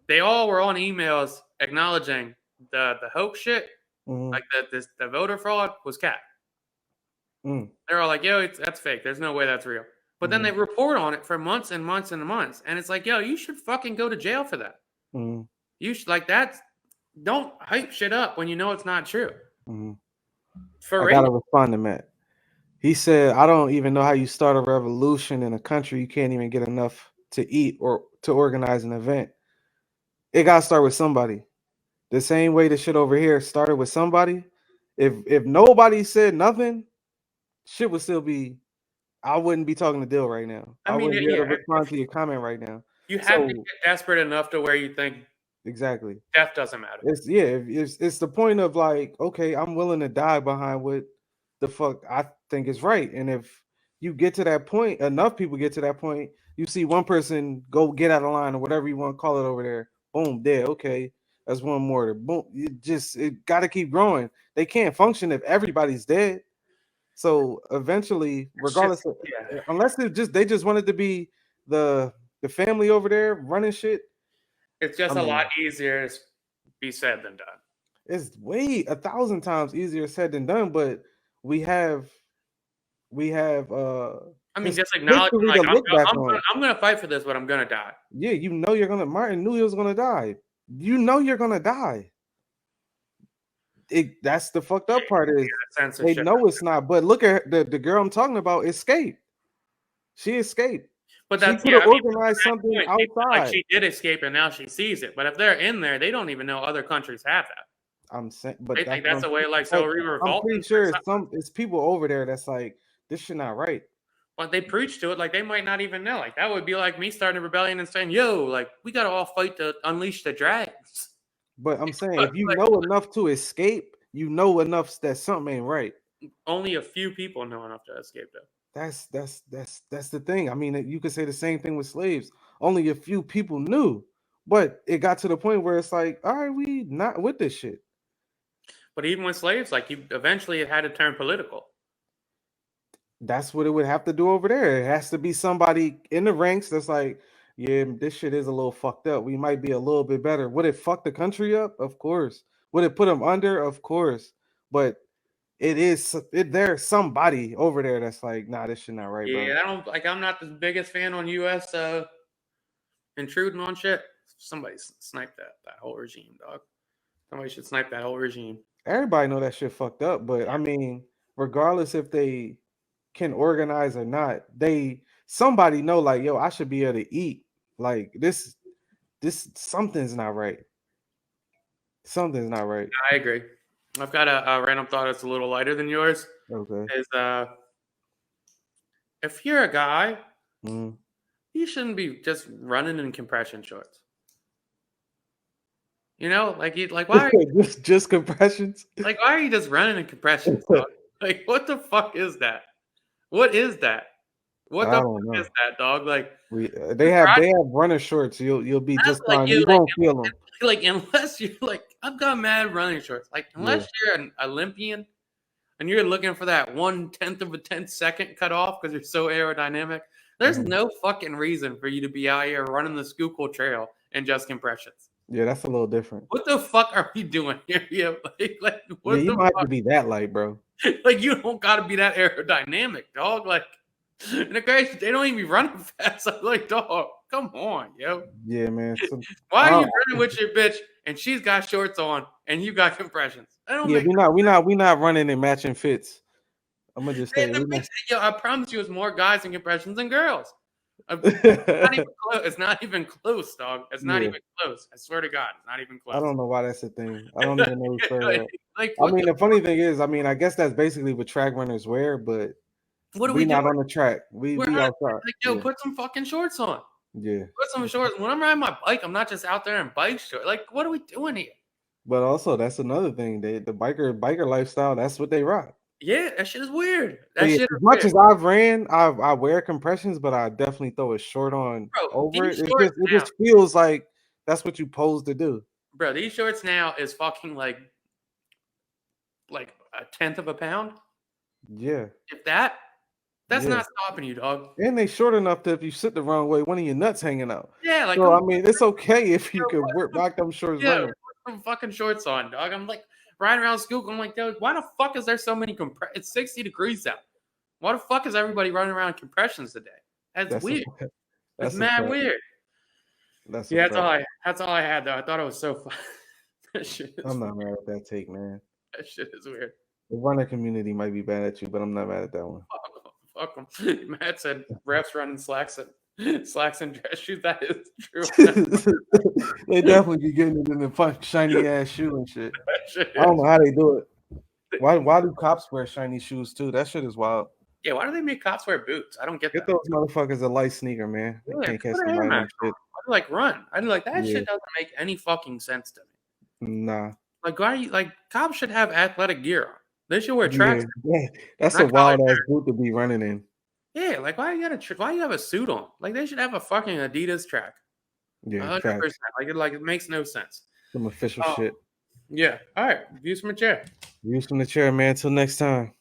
they all were on emails acknowledging the hoax shit, Mhm. like the voter fraud was cap. Mm, They're all like, yo, that's fake. There's no way that's real. But then they mhm, report on it for months and months and months, and it's like, yo, you should fucking go to jail for that. mhm, You should like that's don't hype shit up when you know it's not true. mhm. For I race, gotta respond to Matt. He said, "I don't even know how you start a revolution in a country you can't even get enough to eat or to organize an event. It gotta start with somebody. The same way the shit over here started with somebody. If nobody said nothing, shit would still be. I wouldn't be talking to Dill right now. I I mean, wouldn't be able yeah, to respond to your comment right now. you have to So get desperate enough to where you think exactly. death doesn't matter. It's yeah, it's the point of like, okay, I'm willing to die behind what the fuck I think is right. And if you get to that point, enough people get to that point, you see one person go get out of line or whatever you want to call it over there, boom, dead. Okay, that's one more. Boom, it gotta keep growing. They can't function if everybody's dead. So eventually, regardless, of, Yeah. unless they just wanted to be the family over there running shit. It's just I a lot mean, easier to be said than done. it's way 1,000 times easier said than done. But we have I mean, just acknowledging history like to look back on. I'm gonna fight for this, but I'm gonna die. Yeah, you know you're gonna. Martin knew he was gonna die. You know you're gonna die. That's the fucked up part is they Censorship. know it's not. But look at the girl I'm talking about. Escaped. She escaped. But She that's could yeah. have I mean, organized something point, like outside. she did escape and now she sees it. But if they're in there, they don't even know other countries have that. I'm saying, but They that's think what that's I'm. a way like But civil I'm revolt. pretty sure it's people over there that's like this shit not right. But they preach to it like they might not even know. Like that would be like me starting a rebellion and saying, "Yo, like we gotta all fight to unleash the dragons." But I'm saying But if you like know enough to escape, you know enough that something ain't right. only a few people know enough to escape though. That's the thing. I mean, you could say the same thing with slaves. Only a few people knew, but it got to the point where it's like, all right, we not with this shit. But even with slaves, like you eventually it had to turn political. That's what it would have to do over there. It has to be somebody in the ranks that's like, yeah, this shit is a little fucked up. We might be a little bit better. Would it fuck the country up? Of course. Would it put them under? Of course. But there's somebody over there that's like, nah, this shit not right, bro. Yeah, I don't like I'm not the biggest fan on US intruding on shit. Somebody snipe that whole regime, dog. Somebody should snipe that whole regime. Everybody know that shit fucked up, but I mean, regardless if they can organize or not, somebody know like, yo, I should be able to eat. Like this something's not right. Something's not right. I agree. I've got a random thought that's a little lighter than yours. Okay. Is if you're a guy, Mm. you shouldn't be just running in compression shorts. You know, like you like why are you, just compressions. why are you just running in compressions, dog? Like what the fuck is that? What is that? What I the don't fuck is know. that, dog? Like They have runner shorts. You'll be that's just like fine. you You like won't feel them. like unless you're like I've got mad running shorts. Like Yeah. unless you're an Olympian and you're looking for that 1/10 of a 10-second cut off because you're so aerodynamic, there's Mhm. no fucking reason for you to be out here running the Schuylkill Trail in just compressions. Yeah, that's a little different. What the fuck are we doing here? Yeah, like Yeah, what you the might have fuck? to be that light, bro. Like you don't gotta be that aerodynamic, dog. Like and the guys, they don't even be running fast. I'm like, dog, come on, yo. Yeah, man. Why are you running with your bitch and she's got shorts on and you got compressions? I don't Yeah, make we not running in matching fits. I'm gonna just say yo, I promise you, it's more guys in compressions than girls. Not even close. It's not even close, dog. It's not Yeah, even close. I swear to God, it's not even I close. don't know why that's a thing. I don't even know who's for that. Like I what? mean, the funny thing is, I mean, I guess that's basically what track runners wear, but What are we we doing? not on the track. We We're be not, outside. like, yo, put some fucking shorts on. Yeah. Put some shorts. When I'm riding my bike, I'm not just out there in bike shorts. Like, what are we doing here? But also, that's another thing. The biker lifestyle. That's what they rock. Yeah, that shit is weird. So That yeah, shit as is much weird. as I've ran, I wear compressions, but I definitely throw a short on Bro, over it. these shorts It now, just feels like that's what you supposed to do. bro, these shorts now is fucking like a 1/10 of a pound. Yeah. If that, that's Yeah. not stopping you, dog. And they short enough that if you sit the wrong way, one of your nuts hanging out. Yeah, like So come I on, mean, it's okay if you bro, could rock them shorts yeah, running. put some fucking shorts on, dog. I'm like riding around school. I'm like, dude, why the fuck is there so many It's 60 degrees out. Why the fuck is everybody running around in compressions today? That's weird. That's It's a mad fact. weird. That's a Yeah, fact. that's all I had though. I thought it was so fun. That shit is I'm not mad at that take, man. that shit is weird. The runner community might be bad at you, but I'm not mad at that one. Fuck them. Matt said refs running slacks and dress shoes. That is true. They definitely be getting it in the shiny ass shoe and shit. That shit I don't is- know how they do it. Why do cops wear shiny shoes too? That shit is wild. Yeah, why do they make cops wear boots? I don't get Get that. those motherfuckers a light sneaker, man. They Yeah, can't catch put a somebody hairnet on shit. I'd like run. I'd like that Yeah. shit doesn't make any fucking sense to me. Nah. Like why you like cops should have athletic gear on. They should wear tracks. Yeah. That's Not a wild collared ass boot to be running in. Yeah, like why you have a suit on? Like they should have a fucking Adidas track. Yeah, 100%. facts. Like it makes no sense. Some official Oh. shit. Yeah. All right. Views from a chair. Views from the chair, man. Till next time.